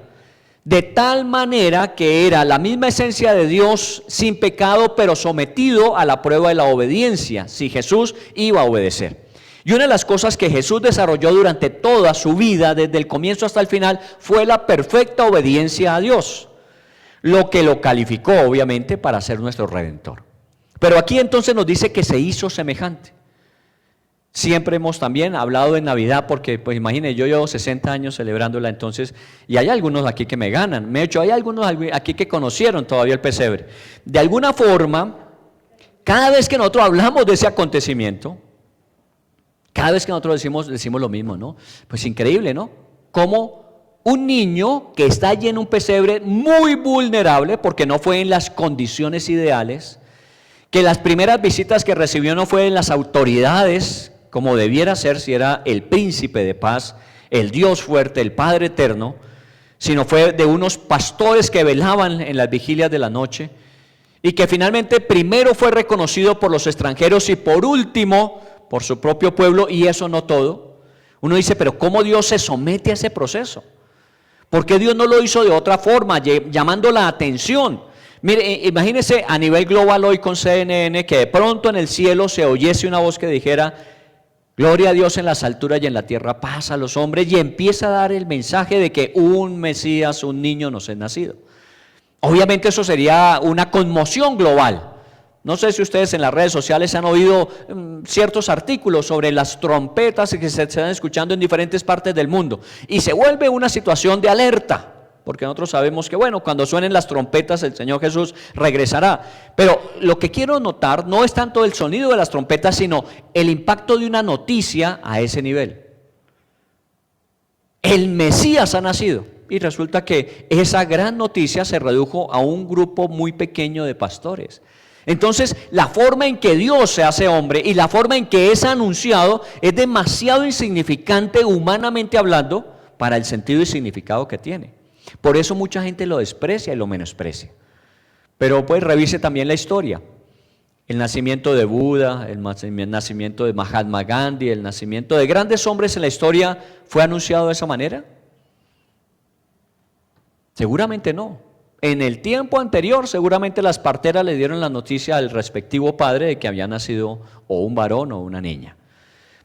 Speaker 4: de tal manera que era la misma esencia de Dios sin pecado, pero sometido a la prueba de la obediencia, si Jesús iba a obedecer. Y una de las cosas que Jesús desarrolló durante toda su vida, desde el comienzo hasta el final, fue la perfecta obediencia a Dios, lo que lo calificó obviamente para ser nuestro Redentor. Pero aquí entonces nos dice que se hizo semejante. Siempre hemos también hablado de Navidad porque, pues imagínense, yo llevo 60 años celebrándola entonces, y hay algunos aquí que me ganan. De hecho, hay algunos aquí que conocieron todavía el pesebre. De alguna forma, cada vez que nosotros hablamos de ese acontecimiento, cada vez que nosotros decimos lo mismo, ¿no? Pues increíble, ¿no? Como un niño que está allí en un pesebre muy vulnerable porque no fue en las condiciones ideales, que las primeras visitas que recibió no fue en las autoridades como debiera ser si era el príncipe de paz, el Dios fuerte, el Padre eterno, sino fue de unos pastores que velaban en las vigilias de la noche y que finalmente primero fue reconocido por los extranjeros y por último por su propio pueblo, y eso no todo. Uno dice, pero ¿cómo Dios se somete a ese proceso? ¿Por qué Dios no lo hizo de otra forma, llamando la atención? Mire, imagínese a nivel global hoy con CNN que de pronto en el cielo se oyese una voz que dijera, gloria a Dios en las alturas y en la tierra paz a los hombres, y empieza a dar el mensaje de que un Mesías, un niño nos es nacido. Obviamente eso sería una conmoción global. No sé si ustedes en las redes sociales han oído ciertos artículos sobre las trompetas que se están escuchando en diferentes partes del mundo, y se vuelve una situación de alerta, porque nosotros sabemos que bueno, cuando suenen las trompetas el Señor Jesús regresará. Pero lo que quiero notar no es tanto el sonido de las trompetas, sino el impacto de una noticia a ese nivel. El Mesías ha nacido, y resulta que esa gran noticia se redujo a un grupo muy pequeño de pastores. Entonces, la forma en que Dios se hace hombre y la forma en que es anunciado es demasiado insignificante humanamente hablando para el sentido y significado que tiene. Por eso mucha gente lo desprecia y lo menosprecia. Pero pues revise también la historia. El nacimiento de Buda, el nacimiento de Mahatma Gandhi, el nacimiento de grandes hombres en la historia, ¿fue anunciado de esa manera? Seguramente no. En el tiempo anterior seguramente las parteras le dieron la noticia al respectivo padre de que había nacido o un varón o una niña.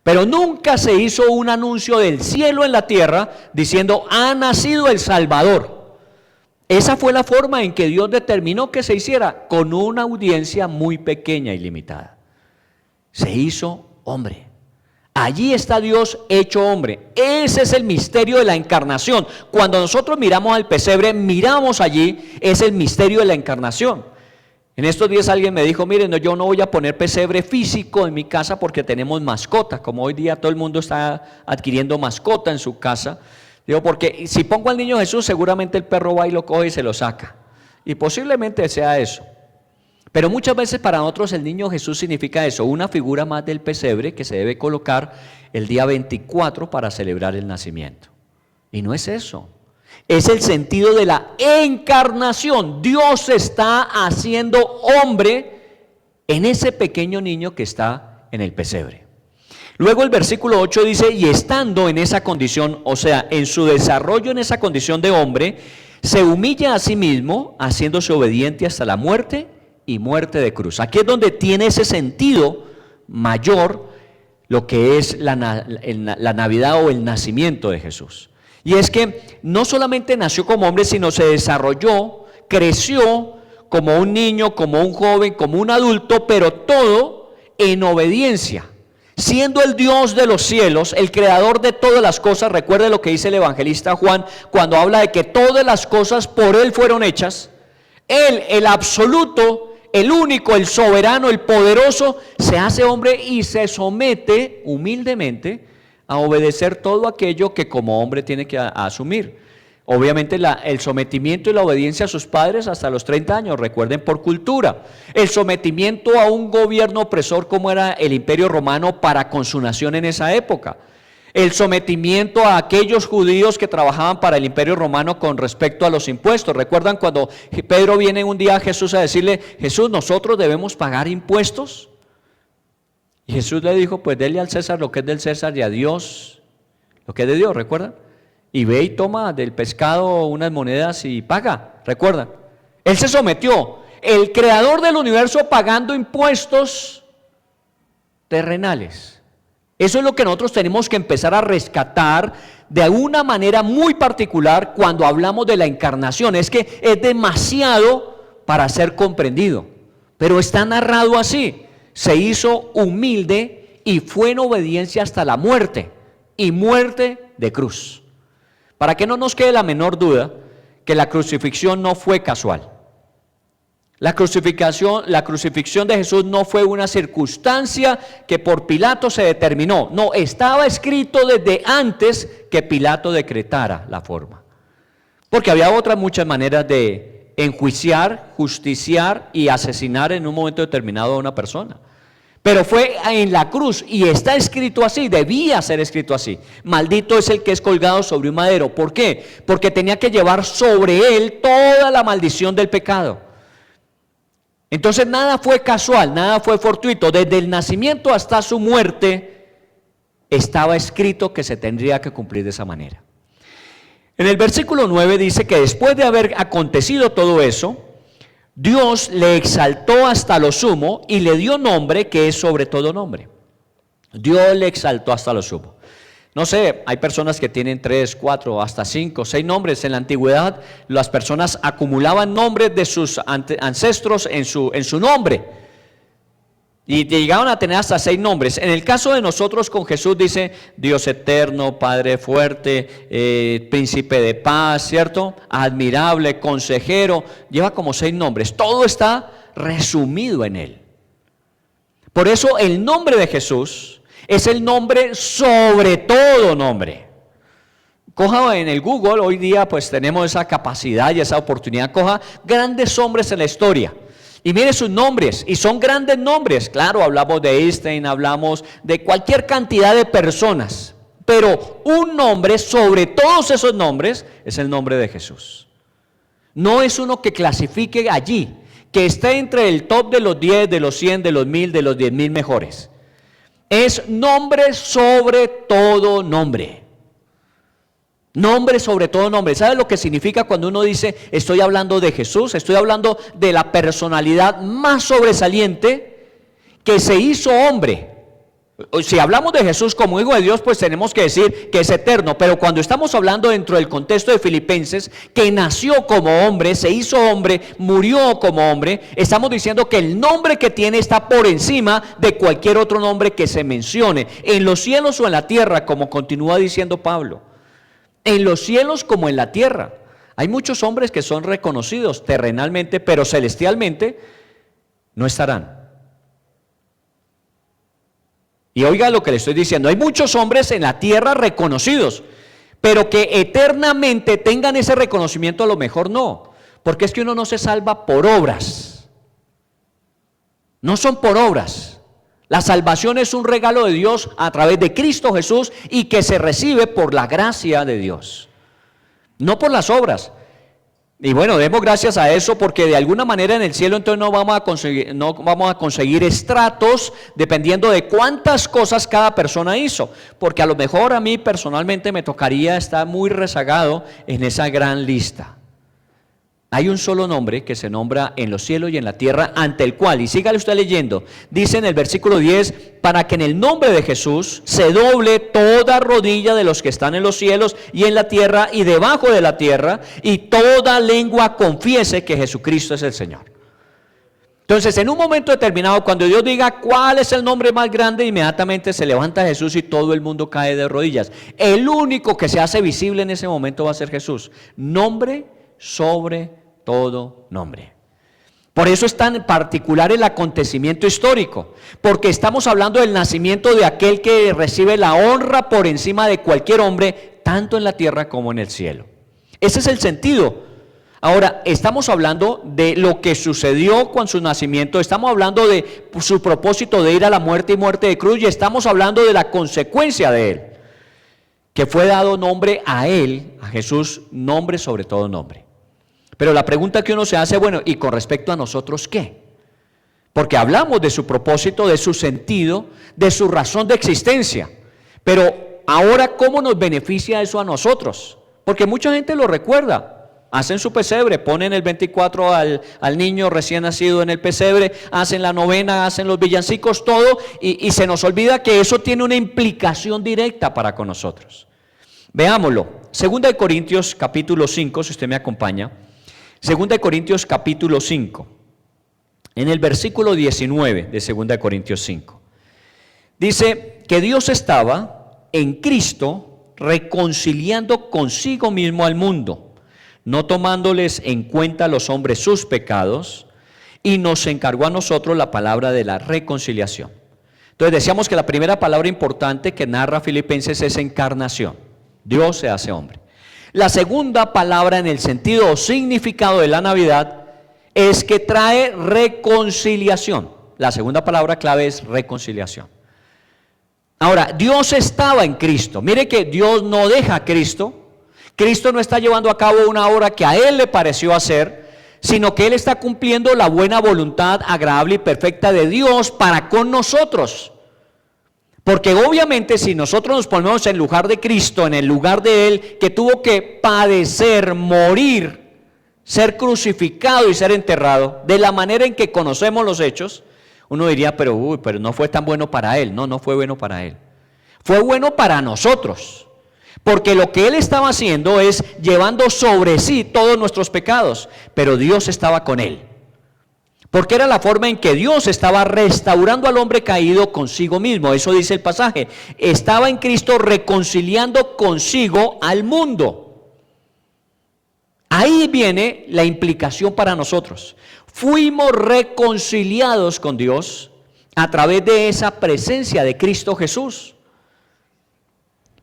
Speaker 4: Pero nunca se hizo un anuncio del cielo en la tierra diciendo, ha nacido el Salvador. Esa fue la forma en que Dios determinó que se hiciera, con una audiencia muy pequeña y limitada. Se hizo hombre. Allí está Dios hecho hombre. Ese es el misterio de la encarnación. Cuando nosotros miramos al pesebre, miramos allí, es el misterio de la encarnación. En estos días alguien me dijo, miren, yo no voy a poner pesebre físico en mi casa porque tenemos mascota. Como hoy día todo el mundo está adquiriendo mascota en su casa. Digo, porque si pongo al niño Jesús, seguramente el perro va y lo coge y se lo saca. Y posiblemente sea eso. Pero muchas veces para nosotros el niño Jesús significa eso, una figura más del pesebre que se debe colocar el día 24 para celebrar el nacimiento. Y no es eso, es el sentido de la encarnación. Dios se está haciendo hombre en ese pequeño niño que está en el pesebre. Luego el versículo 8 dice, y estando en esa condición, o sea, en su desarrollo en esa condición de hombre, se humilla a sí mismo, haciéndose obediente hasta la muerte y muerte de cruz. Aquí es donde tiene ese sentido mayor lo que es la Navidad o el nacimiento de Jesús. Y es que no solamente nació como hombre, sino se desarrolló, creció como un niño, como un joven, como un adulto, pero todo en obediencia. Siendo el Dios de los cielos, el creador de todas las cosas, recuerde lo que dice el evangelista Juan cuando habla de que todas las cosas por Él fueron hechas. Él, el absoluto, el único, el soberano, el poderoso, se hace hombre y se somete humildemente a obedecer todo aquello que como hombre tiene que asumir. Obviamente el sometimiento y la obediencia a sus padres hasta los 30 años, recuerden, por cultura. El sometimiento a un gobierno opresor como era el Imperio Romano para con su nación en esa época. El sometimiento a aquellos judíos que trabajaban para el Imperio Romano con respecto a los impuestos. ¿Recuerdan cuando Pedro viene un día a Jesús a decirle, Jesús, ¿nosotros debemos pagar impuestos? Y Jesús le dijo, pues dele al César lo que es del César y a Dios lo que es de Dios, ¿recuerdan? Y ve y toma del pescado unas monedas y paga, ¿recuerdan? Él se sometió, el creador del universo pagando impuestos terrenales. Eso es lo que nosotros tenemos que empezar a rescatar de una manera muy particular cuando hablamos de la encarnación. Es que es demasiado para ser comprendido, pero está narrado así. Se hizo humilde y fue en obediencia hasta la muerte, y muerte de cruz. Para que no nos quede la menor duda que la crucifixión no fue casual. La crucifixión de Jesús no fue una circunstancia que por Pilato se determinó. No, estaba escrito desde antes que Pilato decretara la forma. Porque había otras muchas maneras de enjuiciar, justiciar y asesinar en un momento determinado a una persona. Pero fue en la cruz y está escrito así, debía ser escrito así. Maldito es el que es colgado sobre un madero. ¿Por qué? Porque tenía que llevar sobre él toda la maldición del pecado. Entonces nada fue casual, nada fue fortuito. Desde el nacimiento hasta su muerte estaba escrito que se tendría que cumplir de esa manera. En el versículo 9 dice que después de haber acontecido todo eso, Dios le exaltó hasta lo sumo y le dio nombre que es sobre todo nombre. Dios le exaltó hasta lo sumo. No sé, hay personas que tienen 3, 4, hasta 5, 6 nombres. En la antigüedad las personas acumulaban nombres de sus ancestros en su nombre. Y llegaban a tener hasta 6 nombres. En el caso de nosotros con Jesús dice Dios eterno, Padre fuerte, Príncipe de paz, ¿cierto? Admirable, consejero. Lleva como 6 nombres. Todo está resumido en Él. Por eso el nombre de Jesús es el nombre sobre todo nombre. Coja en el Google, hoy día pues tenemos esa capacidad y esa oportunidad. Coja grandes hombres en la historia. Y mire sus nombres, y son grandes nombres. Claro, hablamos de Einstein, hablamos de cualquier cantidad de personas. Pero un nombre sobre todos esos nombres es el nombre de Jesús. No es uno que clasifique allí, que esté entre el top de los 10, de los 100, de los 1000, de los 10,000 mejores. Es nombre sobre todo nombre. Nombre sobre todo nombre. ¿Sabe lo que significa cuando uno dice estoy hablando de Jesús? Estoy hablando de la personalidad más sobresaliente que se hizo hombre. Si hablamos de Jesús como hijo de Dios, pues tenemos que decir que es eterno. Pero cuando estamos hablando dentro del contexto de Filipenses, que nació como hombre, se hizo hombre, murió como hombre, estamos diciendo que el nombre que tiene está por encima de cualquier otro nombre que se mencione, en los cielos o en la tierra, como continúa diciendo Pablo. En los cielos como en la tierra. Hay muchos hombres que son reconocidos terrenalmente, pero celestialmente no estarán. Y oiga lo que le estoy diciendo, hay muchos hombres en la tierra reconocidos, pero que eternamente tengan ese reconocimiento a lo mejor no, porque es que uno no se salva por obras, no son por obras. La salvación es un regalo de Dios a través de Cristo Jesús y que se recibe por la gracia de Dios, no por las obras. Y bueno, demos gracias a eso porque de alguna manera en el cielo entonces no vamos a conseguir estratos dependiendo de cuántas cosas cada persona hizo. Porque a lo mejor a mí personalmente me tocaría estar muy rezagado en esa gran lista. Hay un solo nombre que se nombra en los cielos y en la tierra, ante el cual, y sígale usted leyendo, dice en el versículo 10, para que en el nombre de Jesús se doble toda rodilla de los que están en los cielos y en la tierra y debajo de la tierra, y toda lengua confiese que Jesucristo es el Señor. Entonces, en un momento determinado, cuando Dios diga cuál es el nombre más grande, inmediatamente se levanta Jesús y todo el mundo cae de rodillas. El único que se hace visible en ese momento va a ser Jesús. Nombre sobre todo nombre. Por eso es tan particular el acontecimiento histórico, porque estamos hablando del nacimiento de aquel que recibe la honra por encima de cualquier hombre, tanto en la tierra como en el cielo. Ese es el sentido. Ahora, estamos hablando de lo que sucedió con su nacimiento, estamos hablando de su propósito de ir a la muerte y muerte de cruz, y estamos hablando de la consecuencia de él, que fue dado nombre a él, a Jesús, nombre sobre todo nombre. Pero la pregunta que uno se hace, bueno, ¿y con respecto a nosotros qué? Porque hablamos de su propósito, de su sentido, de su razón de existencia. Pero ahora, ¿cómo nos beneficia eso a nosotros? Porque mucha gente lo recuerda. Hacen su pesebre, ponen el 24 al niño recién nacido en el pesebre, hacen la novena, hacen los villancicos, todo, y se nos olvida que eso tiene una implicación directa para con nosotros. Veámoslo. 2 Corintios capítulo 5, si usted me acompaña. 2 Corintios capítulo 5, en el versículo 19 de 2 Corintios 5, dice que Dios estaba en Cristo reconciliando consigo mismo al mundo, no tomándoles en cuenta a los hombres sus pecados, y nos encargó a nosotros la palabra de la reconciliación. Entonces decíamos que la primera palabra importante que narra Filipenses es encarnación. Dios se hace hombre. La segunda palabra en el sentido o significado de la Navidad es que trae reconciliación. La segunda palabra clave es reconciliación. Ahora, Dios estaba en Cristo. Mire que Dios no deja a Cristo. Cristo no está llevando a cabo una obra que a Él le pareció hacer, sino que Él está cumpliendo la buena voluntad agradable y perfecta de Dios para con nosotros. Porque obviamente si nosotros nos ponemos en lugar de Cristo, en el lugar de Él, que tuvo que padecer, morir, ser crucificado y ser enterrado, de la manera en que conocemos los hechos, uno diría, pero no fue tan bueno para Él. No fue bueno para Él. Fue bueno para nosotros. Porque lo que Él estaba haciendo es llevando sobre sí todos nuestros pecados, pero Dios estaba con Él. Porque era la forma en que Dios estaba restaurando al hombre caído consigo mismo. Eso dice el pasaje. Estaba en Cristo reconciliando consigo al mundo. Ahí viene la implicación para nosotros. Fuimos reconciliados con Dios a través de esa presencia de Cristo Jesús.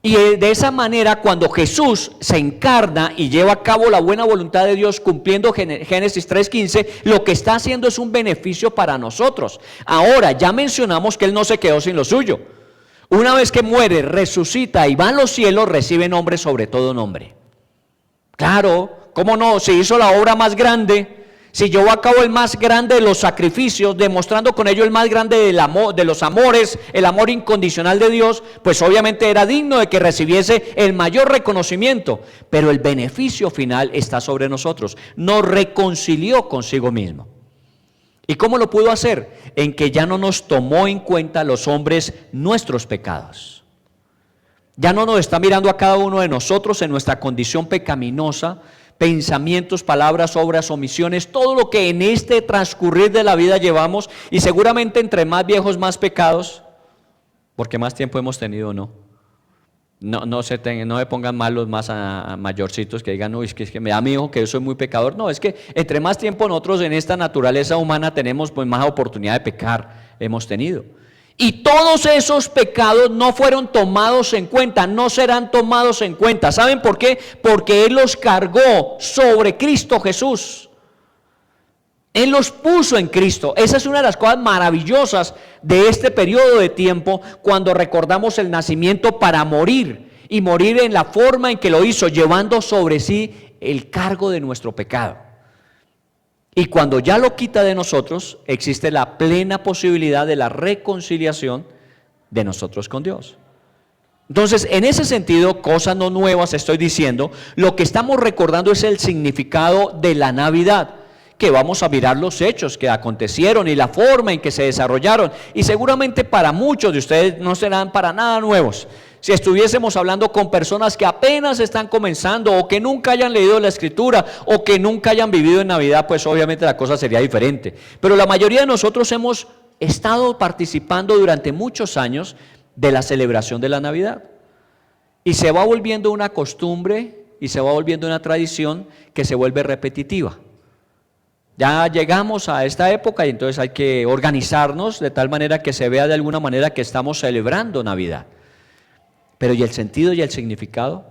Speaker 4: Y de esa manera, cuando Jesús se encarna y lleva a cabo la buena voluntad de Dios cumpliendo Génesis 3:15, lo que está haciendo es un beneficio para nosotros. Ahora, ya mencionamos que Él no se quedó sin lo suyo. Una vez que muere, resucita y va a los cielos, recibe nombre sobre todo nombre. Claro, ¿cómo no? Se hizo la obra más grande. Si llevó a cabo el más grande de los sacrificios, demostrando con ello el más grande del amor, de los amores, el amor incondicional de Dios, pues obviamente era digno de que recibiese el mayor reconocimiento, pero el beneficio final está sobre nosotros. Nos reconcilió consigo mismo. ¿Y cómo lo pudo hacer? En que ya no nos tomó en cuenta los hombres nuestros pecados. Ya no nos está mirando a cada uno de nosotros en nuestra condición pecaminosa, pensamientos, palabras, obras, omisiones, todo lo que en este transcurrir de la vida llevamos, y seguramente entre más viejos más pecados, porque más tiempo hemos tenido, no me pongan mal los más mayorcitos que digan, es que me da mi hijo que yo soy muy pecador. No, es que entre más tiempo nosotros en esta naturaleza humana tenemos, pues más oportunidad de pecar hemos tenido. Y todos esos pecados no fueron tomados en cuenta, no serán tomados en cuenta. ¿Saben por qué? Porque Él los cargó sobre Cristo Jesús. Él los puso en Cristo. Esa es una de las cosas maravillosas de este periodo de tiempo, cuando recordamos el nacimiento para morir, y morir en la forma en que lo hizo, llevando sobre sí el cargo de nuestro pecado. Y cuando ya lo quita de nosotros, existe la plena posibilidad de la reconciliación de nosotros con Dios. Entonces, en ese sentido, cosas no nuevas estoy diciendo, lo que estamos recordando es el significado de la Navidad, que vamos a mirar los hechos que acontecieron y la forma en que se desarrollaron, y seguramente para muchos de ustedes no serán para nada nuevos. Si estuviésemos hablando con personas que apenas están comenzando o que nunca hayan leído la Escritura o que nunca hayan vivido en Navidad, pues obviamente la cosa sería diferente. Pero la mayoría de nosotros hemos estado participando durante muchos años de la celebración de la Navidad. Y se va volviendo una costumbre y se va volviendo una tradición que se vuelve repetitiva. Ya llegamos a esta época y entonces hay que organizarnos de tal manera que se vea de alguna manera que estamos celebrando Navidad. Pero ¿y el sentido y el significado?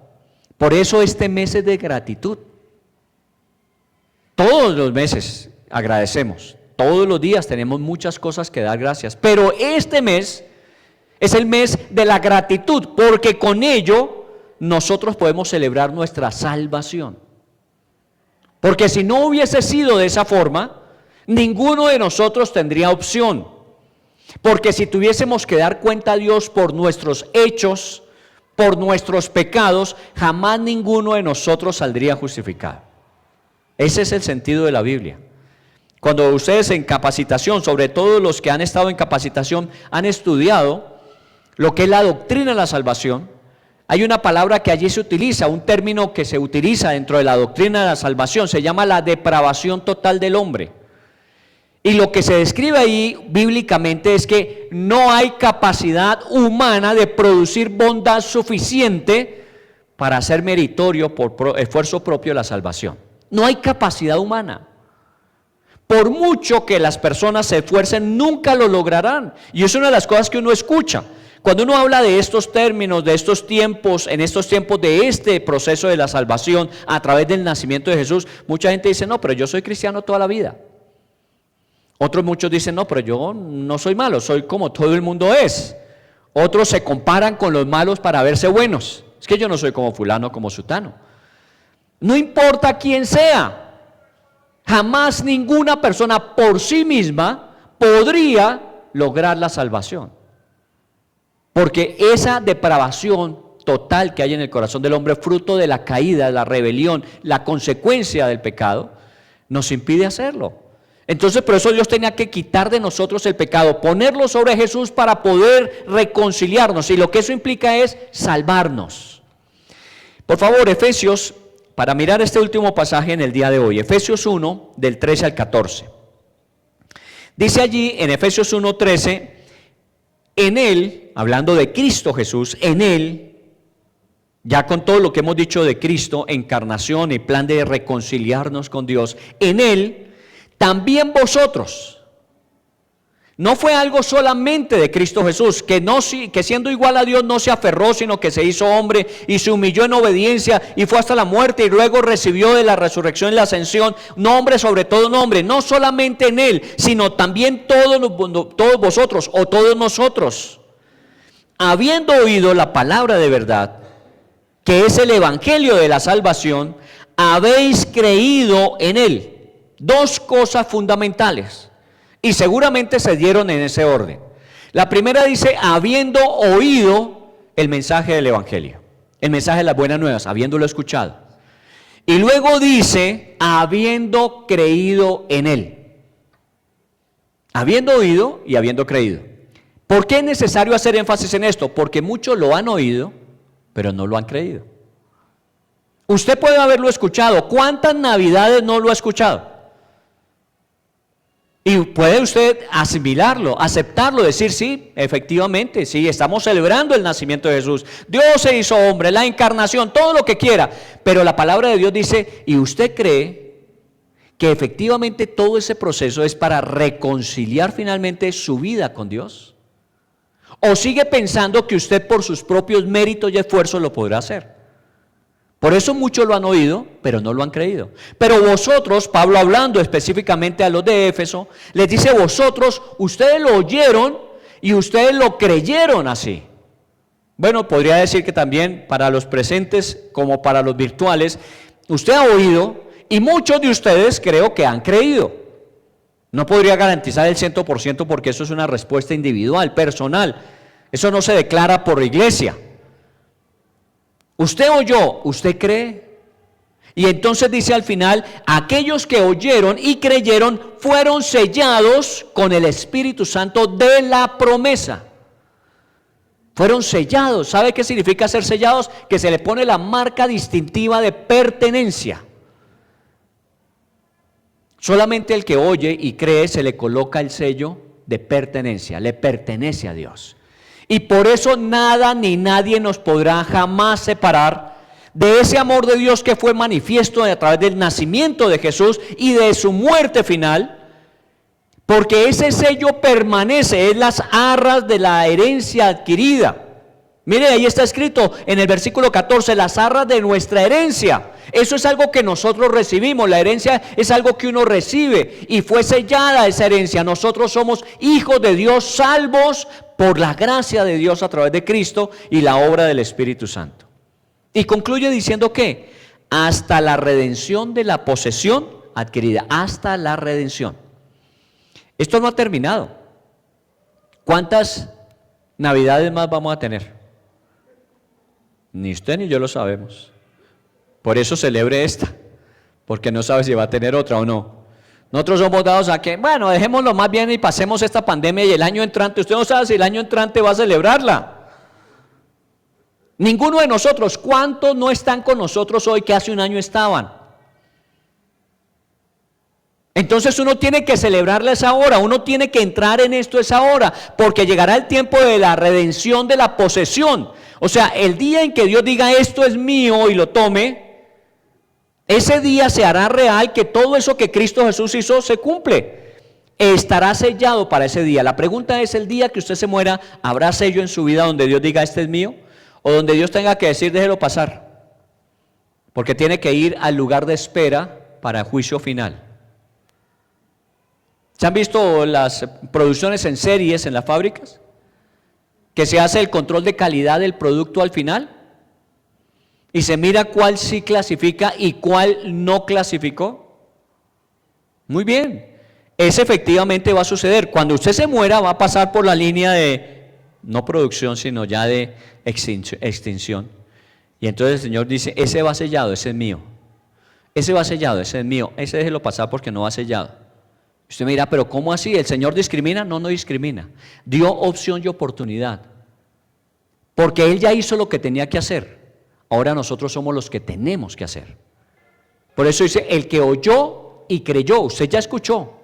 Speaker 4: Por eso este mes es de gratitud. Todos los meses agradecemos, todos los días tenemos muchas cosas que dar gracias, pero este mes es el mes de la gratitud, porque con ello nosotros podemos celebrar nuestra salvación. Porque si no hubiese sido de esa forma, ninguno de nosotros tendría opción. Porque si tuviésemos que dar cuenta a Dios por nuestros hechos, por nuestros pecados, jamás ninguno de nosotros saldría justificado. Ese es el sentido de la Biblia. Cuando ustedes en capacitación, sobre todo los que han estado en capacitación, han estudiado lo que es la doctrina de la salvación, hay una palabra que allí se utiliza, un término que se utiliza dentro de la doctrina de la salvación, se llama la depravación total del hombre. Y lo que se describe ahí bíblicamente es que no hay capacidad humana de producir bondad suficiente para hacer meritorio por esfuerzo propio la salvación. No hay capacidad humana. Por mucho que las personas se esfuercen, nunca lo lograrán. Y es una de las cosas que uno escucha. Cuando uno habla de estos términos, de estos tiempos, en estos tiempos de este proceso de la salvación a través del nacimiento de Jesús, mucha gente dice, no, pero yo soy cristiano toda la vida. Otros muchos dicen, no, pero yo no soy malo, soy como todo el mundo es. Otros se comparan con los malos para verse buenos. Es que yo no soy como fulano, como sutano. No importa quién sea, jamás ninguna persona por sí misma podría lograr la salvación. Porque esa depravación total que hay en el corazón del hombre, fruto de la caída, de la rebelión, la consecuencia del pecado, nos impide hacerlo. Entonces por eso Dios tenía que quitar de nosotros el pecado, ponerlo sobre Jesús para poder reconciliarnos, y lo que eso implica es salvarnos. Por favor, Efesios, para mirar este último pasaje en el día de hoy, Efesios 1, del 13 al 14. Dice allí en Efesios 1, 13, en Él, hablando de Cristo Jesús, en Él, ya con todo lo que hemos dicho de Cristo, encarnación y plan de reconciliarnos con Dios, en Él, también vosotros, no fue algo solamente de Cristo Jesús, que siendo igual a Dios no se aferró, sino que se hizo hombre y se humilló en obediencia y fue hasta la muerte y luego recibió de la resurrección y la ascensión nombre sobre todo nombre, no solamente en Él, sino también todos vosotros o todos nosotros, habiendo oído la palabra de verdad, que es el evangelio de la salvación, habéis creído en Él. Dos cosas fundamentales, y seguramente se dieron en ese orden. La primera dice, habiendo oído el mensaje del evangelio, el mensaje de las buenas nuevas, habiéndolo escuchado. Y luego dice, habiendo creído en Él. Habiendo oído y habiendo creído. ¿Por qué es necesario hacer énfasis en esto? Porque muchos lo han oído, pero no lo han creído. Usted puede haberlo escuchado. ¿Cuántas navidades no lo ha escuchado? Y puede usted asimilarlo, aceptarlo, decir sí, efectivamente, sí, estamos celebrando el nacimiento de Jesús. Dios se hizo hombre, la encarnación, todo lo que quiera. Pero la palabra de Dios dice, ¿y usted cree que efectivamente todo ese proceso es para reconciliar finalmente su vida con Dios? ¿O sigue pensando que usted por sus propios méritos y esfuerzos lo podrá hacer? Por eso muchos lo han oído, pero no lo han creído. Pero vosotros, Pablo hablando específicamente a los de Éfeso, les dice vosotros, ustedes lo oyeron y ustedes lo creyeron así. Bueno, podría decir que también para los presentes como para los virtuales,
Speaker 6: usted ha oído y muchos de ustedes creo que han creído. No podría garantizar el 100% porque eso es una respuesta individual, personal. Eso no se declara por iglesia. Usted oyó, usted cree. Y entonces dice al final, aquellos que oyeron y creyeron fueron sellados con el Espíritu Santo de la promesa. Fueron sellados. ¿Sabe qué significa ser sellados? Que se le pone la marca distintiva de pertenencia. Solamente el que oye y cree se le coloca el sello de pertenencia, le pertenece a Dios. Y por eso nada ni nadie nos podrá jamás separar de ese amor de Dios que fue manifiesto a través del nacimiento de Jesús y de su muerte final, porque ese sello permanece, es las arras de la herencia adquirida. Mire, ahí está escrito en el versículo 14, las arras de nuestra herencia. Eso es algo que nosotros recibimos, la herencia es algo que uno recibe y fue sellada esa herencia. Nosotros somos hijos de Dios, salvos por la gracia de Dios a través de Cristo y la obra del Espíritu Santo. Y concluye diciendo que hasta la redención de la posesión adquirida, hasta la redención. Esto no ha terminado. ¿Cuántas navidades más vamos a tener? Ni usted ni yo lo sabemos. Por eso celebre esta, porque no sabe si va a tener otra o no. Nosotros somos dados a que, bueno, dejémoslo más bien y pasemos esta pandemia y el año entrante, usted no sabe si el año entrante va a celebrarla. Ninguno de nosotros. ¿Cuántos no están con nosotros hoy que hace un año estaban? Entonces uno tiene que celebrarla esa hora, uno tiene que entrar en esto esa hora, porque llegará el tiempo de la redención de la posesión. O sea, el día en que Dios diga esto es mío y lo tome, ese día se hará real que todo eso que Cristo Jesús hizo se cumple. Estará sellado para ese día. La pregunta es, el día que usted se muera, ¿habrá sello en su vida donde Dios diga este es mío? O donde Dios tenga que decir déjelo pasar, porque tiene que ir al lugar de espera para el juicio final. ¿Se han visto las producciones en series en las fábricas? Que se hace el control de calidad del producto al final y se mira cuál sí clasifica y cuál no clasificó. Muy bien, eso efectivamente va a suceder. Cuando usted se muera va a pasar por la línea de no producción, sino ya de extinción. Y entonces el Señor dice, ese va sellado, ese es mío. Ese va sellado, ese es mío. Ese déjelo pasar porque no va sellado. Usted me dirá, pero ¿cómo así? ¿El Señor discrimina? No, no discrimina. Dio opción y oportunidad. Porque Él ya hizo lo que tenía que hacer. Ahora nosotros somos los que tenemos que hacer. Por eso dice, el que oyó y creyó, usted ya escuchó.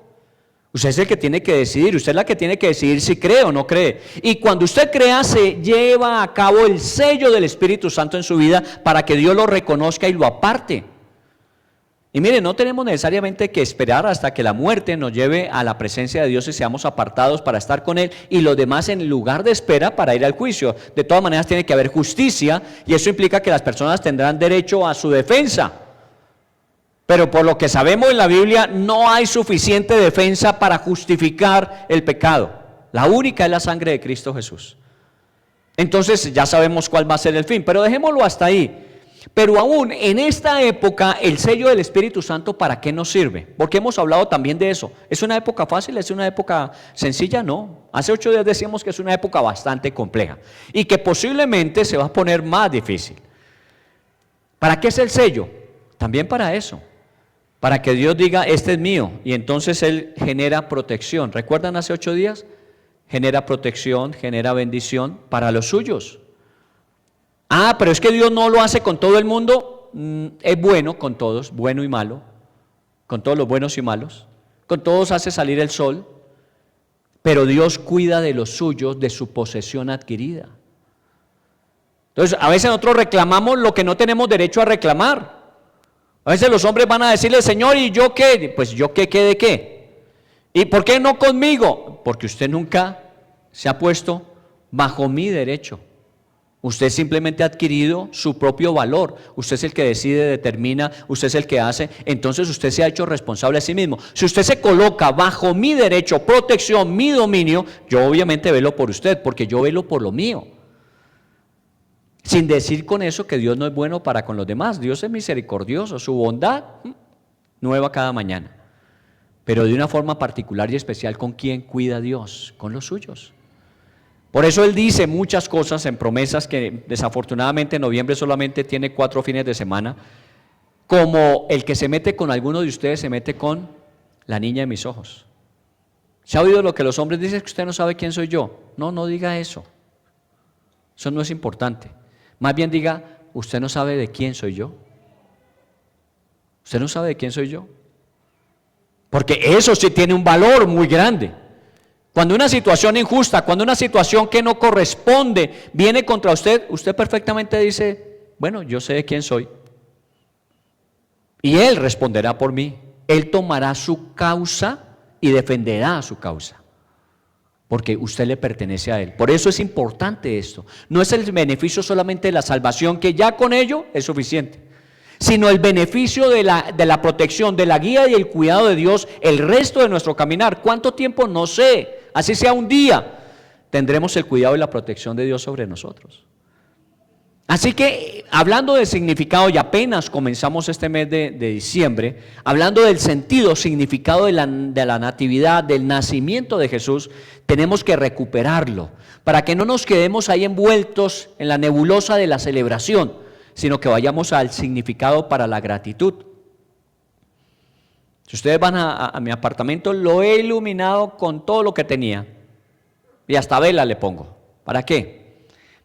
Speaker 6: Usted es el que tiene que decidir, usted es la que tiene que decidir si cree o no cree. Y cuando usted crea, se lleva a cabo el sello del Espíritu Santo en su vida para que Dios lo reconozca y lo aparte. Y mire, no tenemos necesariamente que esperar hasta que la muerte nos lleve a la presencia de Dios y seamos apartados para estar con Él y los demás en lugar de espera para ir al juicio. De todas maneras tiene que haber justicia y eso implica que las personas tendrán derecho a su defensa. Pero por lo que sabemos en la Biblia no hay suficiente defensa para justificar el pecado. La única es la sangre de Cristo Jesús. Entonces ya sabemos cuál va a ser el fin, pero dejémoslo hasta ahí. Pero aún en esta época, el sello del Espíritu Santo, ¿para qué nos sirve? Porque hemos hablado también de eso. ¿Es una época fácil? ¿Es una época sencilla? No. Hace 8 días decíamos que es una época bastante compleja y que posiblemente se va a poner más difícil. ¿Para qué es el sello? También para eso. Para que Dios diga, este es mío, y entonces Él genera protección. ¿Recuerdan hace 8 días? Genera protección, genera bendición para los suyos. Ah, pero es que Dios no lo hace con todo el mundo. Es bueno con todos, bueno y malo, con todos los buenos y malos. Con todos hace salir el sol, pero Dios cuida de los suyos, de su posesión adquirida. Entonces, a veces nosotros reclamamos lo que no tenemos derecho a reclamar. A veces los hombres van a decirle, Señor, ¿y yo qué? Pues yo qué de qué. ¿Y por qué no conmigo? Porque usted nunca se ha puesto bajo mi derecho. Usted simplemente ha adquirido su propio valor. Usted es el que decide, determina, usted es el que hace. Entonces usted se ha hecho responsable a sí mismo. Si usted se coloca bajo mi derecho, protección, mi dominio, yo obviamente velo por usted, porque yo velo por lo mío. sin decir con eso que Dios no es bueno para con los demás. Dios es misericordioso, su bondad nueva cada mañana. Pero de una forma particular y especial, ¿con quién cuida Dios? Con los suyos. Por eso Él dice muchas cosas en promesas que desafortunadamente en noviembre solamente tiene 4 fines de semana, como el que se mete con alguno de ustedes se mete con la niña de mis ojos. ¿Se ha oído lo que los hombres dicen? Que usted no sabe quién soy yo. No, no diga eso. Eso no es importante. Más bien diga, usted no sabe de quién soy yo. Usted no sabe de quién soy yo. Porque eso sí tiene un valor muy grande. Cuando una situación injusta, cuando una situación que no corresponde viene contra usted, usted perfectamente dice, bueno, yo sé de quién soy. Y Él responderá por mí. Él tomará su causa y defenderá su causa. Porque usted le pertenece a Él. Por eso es importante esto. No es el beneficio solamente de la salvación, que ya con ello es suficiente, sino el beneficio de la protección, de la guía y el cuidado de Dios el resto de nuestro caminar. ¿Cuánto tiempo? No sé. Así sea un día, tendremos el cuidado y la protección de Dios sobre nosotros. Así que, hablando del significado, y apenas comenzamos este mes de diciembre, hablando del sentido, significado de la natividad, del nacimiento de Jesús, tenemos que recuperarlo, para que no nos quedemos ahí envueltos en la nebulosa de la celebración, sino que vayamos al significado para la gratitud. Si ustedes van a mi apartamento, lo he iluminado con todo lo que tenía, y hasta vela le pongo. ¿Para qué?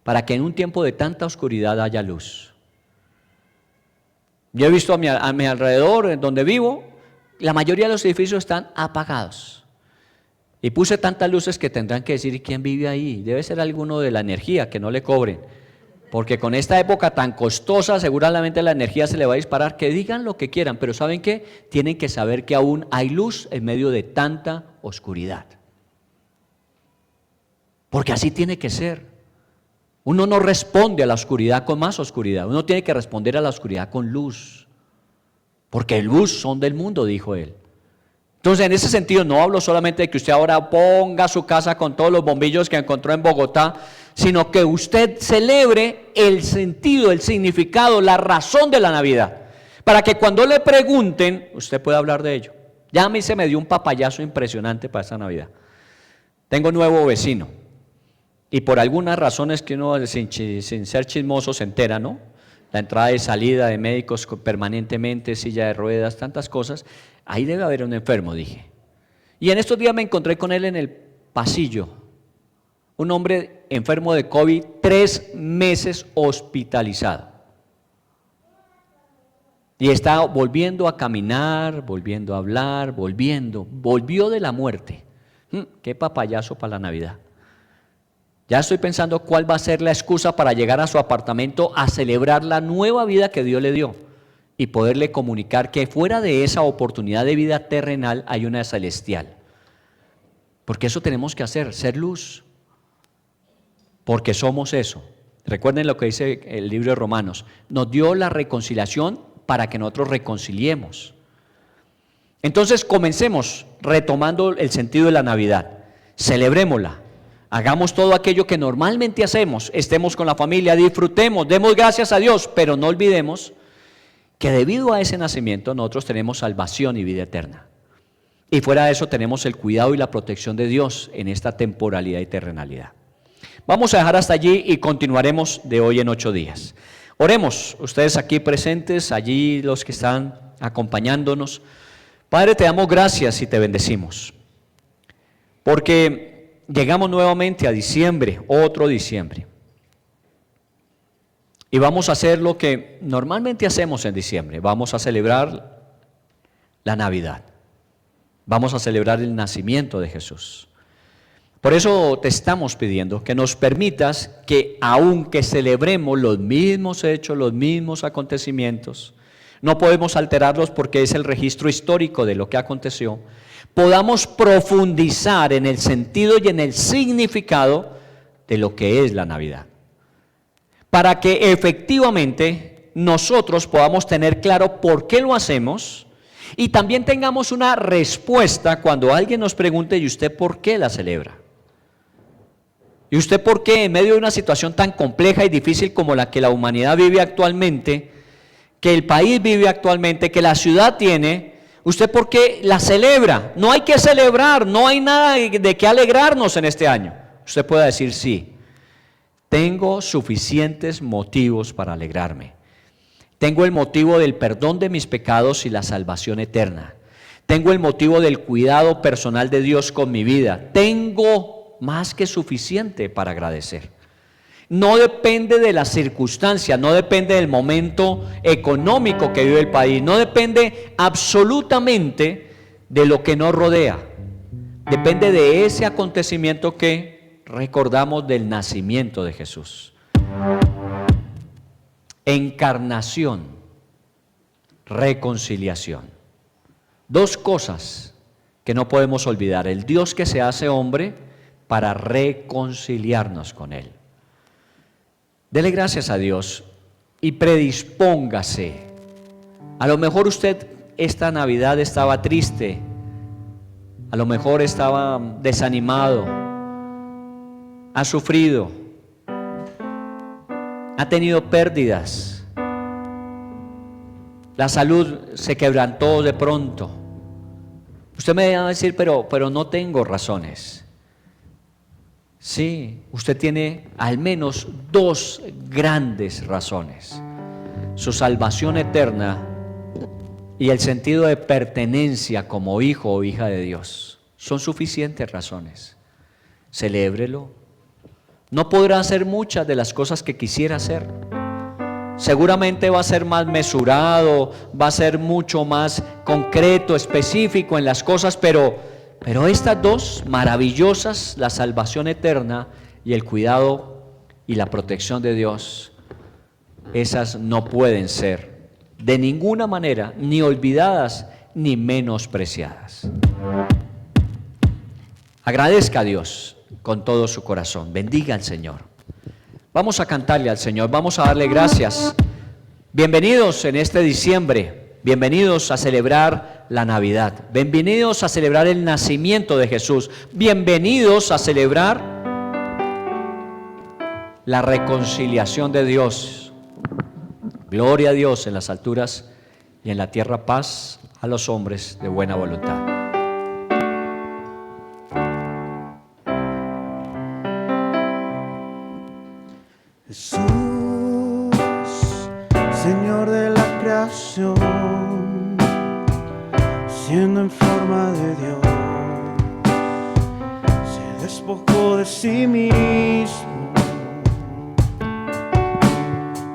Speaker 6: Para que en un tiempo de tanta oscuridad haya luz. Yo he visto a mi alrededor, en donde vivo, la mayoría de los edificios están apagados. Y puse tantas luces que tendrán que decir, ¿quién vive ahí? Debe ser alguno de la energía, que no le cobren. Porque con esta época tan costosa, seguramente la energía se le va a disparar. Que digan lo que quieran, pero ¿saben qué? Tienen que saber que aún hay luz en medio de tanta oscuridad. Porque así tiene que ser. Uno no responde a la oscuridad con más oscuridad, uno tiene que responder a la oscuridad con luz, porque luz son del mundo, dijo Él. Entonces, en ese sentido, no hablo solamente de que usted ahora ponga su casa con todos los bombillos que encontró en Bogotá, sino que usted celebre el sentido, el significado, la razón de la Navidad, para que cuando le pregunten, usted pueda hablar de ello. Ya a mí se me dio un papayazo impresionante para esta Navidad. Tengo nuevo vecino. Y por algunas razones que uno sin ser chismoso se entera, ¿no? La entrada y salida de médicos permanentemente, silla de ruedas, tantas cosas. Ahí debe haber un enfermo, dije. Y en estos días me encontré con él en el pasillo. Un hombre enfermo de COVID, 3 meses hospitalizado. Y está volviendo a caminar, volviendo a hablar, volvió de la muerte. Qué papayazo para la Navidad. Ya estoy pensando cuál va a ser la excusa para llegar a su apartamento a celebrar la nueva vida que Dios le dio y poderle comunicar que fuera de esa oportunidad de vida terrenal hay una celestial. Porque eso tenemos que hacer, ser luz. Porque somos eso. Recuerden lo que dice el libro de Romanos. Nos dio la reconciliación para que nosotros reconciliemos. Entonces comencemos retomando el sentido de la Navidad. Celebrémosla. Hagamos todo aquello que normalmente hacemos, estemos con la familia, disfrutemos, demos gracias a Dios, pero no olvidemos que debido a ese nacimiento nosotros tenemos salvación y vida eterna. Y fuera de eso tenemos el cuidado y la protección de Dios en esta temporalidad y terrenalidad. Vamos a dejar hasta allí y continuaremos de hoy en 8 días. Oremos, ustedes aquí presentes, allí los que están acompañándonos. Padre, te damos gracias y te bendecimos, porque llegamos nuevamente a diciembre, otro diciembre. Y vamos a hacer lo que normalmente hacemos en diciembre. Vamos a celebrar la Navidad. Vamos a celebrar el nacimiento de Jesús. Por eso te estamos pidiendo que nos permitas que, aunque celebremos los mismos hechos, los mismos acontecimientos, no podemos alterarlos porque es el registro histórico de lo que aconteció, podamos profundizar en el sentido y en el significado de lo que es la Navidad. Para que efectivamente nosotros podamos tener claro por qué lo hacemos y también tengamos una respuesta cuando alguien nos pregunte, ¿y usted por qué la celebra? ¿Y usted por qué en medio de una situación tan compleja y difícil como la que la humanidad vive actualmente, que el país vive actualmente, que la ciudad tiene, usted por qué la celebra? No hay que celebrar, no hay nada de qué alegrarnos en este año. Usted puede decir sí, tengo suficientes motivos para alegrarme. Tengo el motivo del perdón de mis pecados y la salvación eterna. Tengo el motivo del cuidado personal de Dios con mi vida. Tengo más que suficiente para agradecer. No depende de las circunstancias, no depende del momento económico que vive el país, no depende absolutamente de lo que nos rodea. Depende de ese acontecimiento que recordamos del nacimiento de Jesús. Encarnación, reconciliación. Dos cosas que no podemos olvidar: el Dios que se hace hombre para reconciliarnos con Él. Dele gracias a Dios y predispóngase. A lo mejor usted esta Navidad estaba triste, a lo mejor estaba desanimado, ha sufrido, ha tenido pérdidas, la salud se quebrantó de pronto. Usted me va a decir, pero no tengo razones. Sí, usted tiene al menos dos grandes razones: su salvación eterna y el sentido de pertenencia como hijo o hija de Dios. Son suficientes razones. Celébrelo. No podrá hacer muchas de las cosas que quisiera hacer. Seguramente va a ser más mesurado, va a ser mucho más concreto, específico en las cosas, pero estas dos maravillosas, la salvación eterna y el cuidado y la protección de Dios, esas no pueden ser de ninguna manera ni olvidadas ni menospreciadas. Agradezca a Dios con todo su corazón, bendiga al Señor. Vamos a cantarle al Señor, vamos a darle gracias. Bienvenidos en este diciembre, bienvenidos a celebrar la Navidad, bienvenidos a celebrar el nacimiento de Jesús, bienvenidos a celebrar la reconciliación de Dios. Gloria a Dios en las alturas y en la tierra paz a los hombres de buena voluntad.
Speaker 7: Jesús, Señor de la creación, siendo en forma de Dios, se despojó de sí mismo,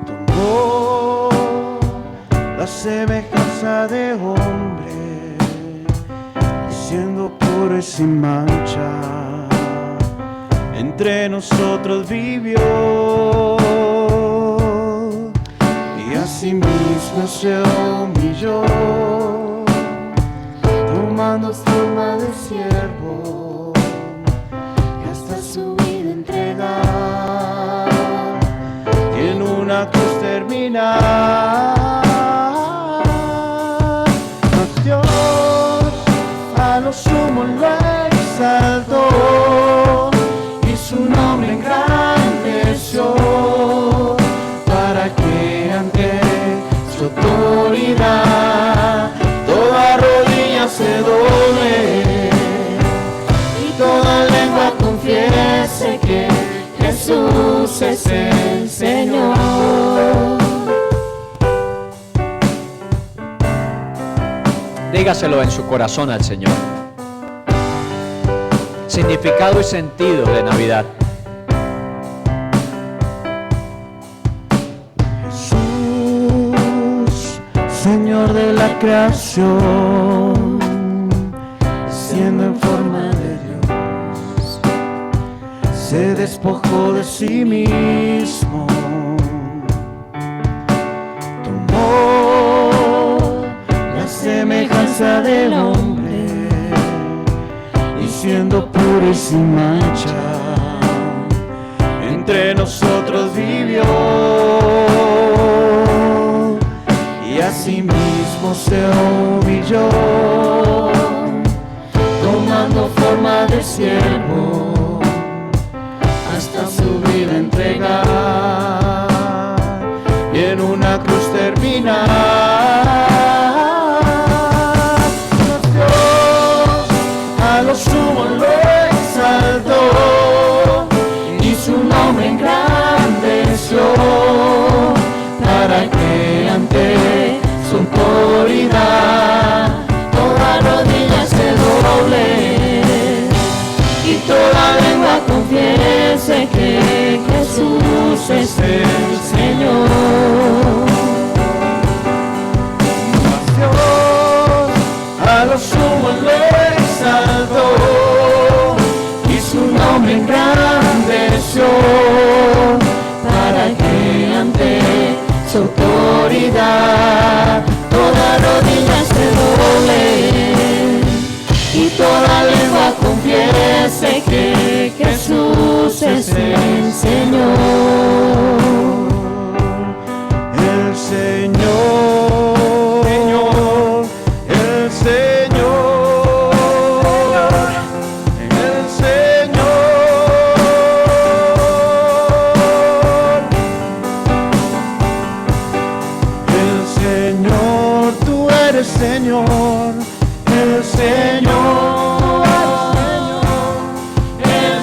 Speaker 7: tomó la semejanza de hombre, y siendo puro y sin mancha, entre nosotros vivió, y asimismo se humilló, tomando forma de siervo, y hasta su vida entregar, y en una cruz terminar. Mas Dios a lo sumo lo exaltó, su nombre engrandeció, para que ante su autoridad toda rodilla se doble y toda lengua confiese que Jesús es el Señor.
Speaker 6: Dígaselo en su corazón al Señor. Significado y sentido de Navidad.
Speaker 7: Jesús, Señor de la creación, siendo en forma de Dios, se despojó de sí mismo, tomó la semejanza del hombre, siendo puro y sin mancha, entre nosotros vivió, y asimismo se humilló, tomando forma de siervo, hasta entregar y en una cruz terminar. Dios a lo sumo lo exaltó y su nombre engrandeció para que ante su autoridad toda rodilla se doble y toda lengua confiese que Jesús es el Señor. Dios a lo sumo lo exaltó y su nombre engrandeció para que ante su autoridad toda rodilla se doble y toda lengua confiese que Jesús es el Señor. El Señor, el Señor, el Señor, el Señor, tú eres Señor, el Señor, el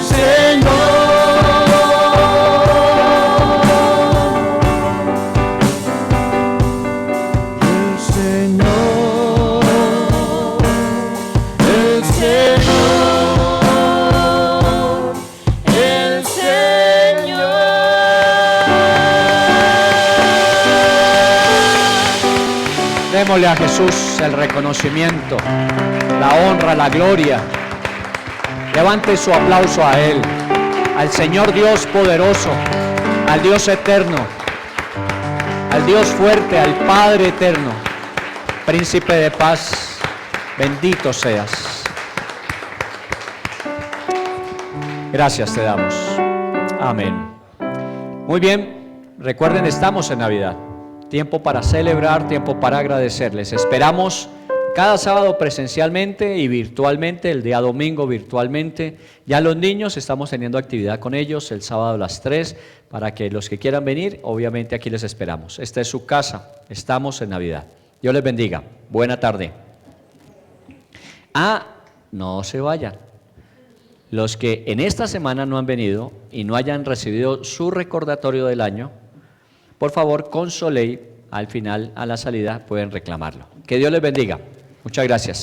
Speaker 6: Démosle a Jesús el reconocimiento, la honra, la gloria. Levante su aplauso a Él, al Señor Dios poderoso, al Dios eterno, al Dios fuerte, al Padre eterno, Príncipe de paz, bendito seas. Gracias te damos. Amén. Muy bien, recuerden, estamos en Navidad. Tiempo para celebrar, tiempo para agradecerles. Esperamos cada sábado presencialmente y virtualmente, el día domingo virtualmente. Ya los niños estamos teniendo actividad con ellos el sábado a las 3, para que los que quieran venir, obviamente aquí les esperamos. Esta es su casa, estamos en Navidad. Dios les bendiga. Buena tarde. No se vayan. Los que en esta semana no han venido y no hayan recibido su recordatorio del año, por favor, con Soleil, al final, a la salida, pueden reclamarlo. Que Dios les bendiga. Muchas gracias.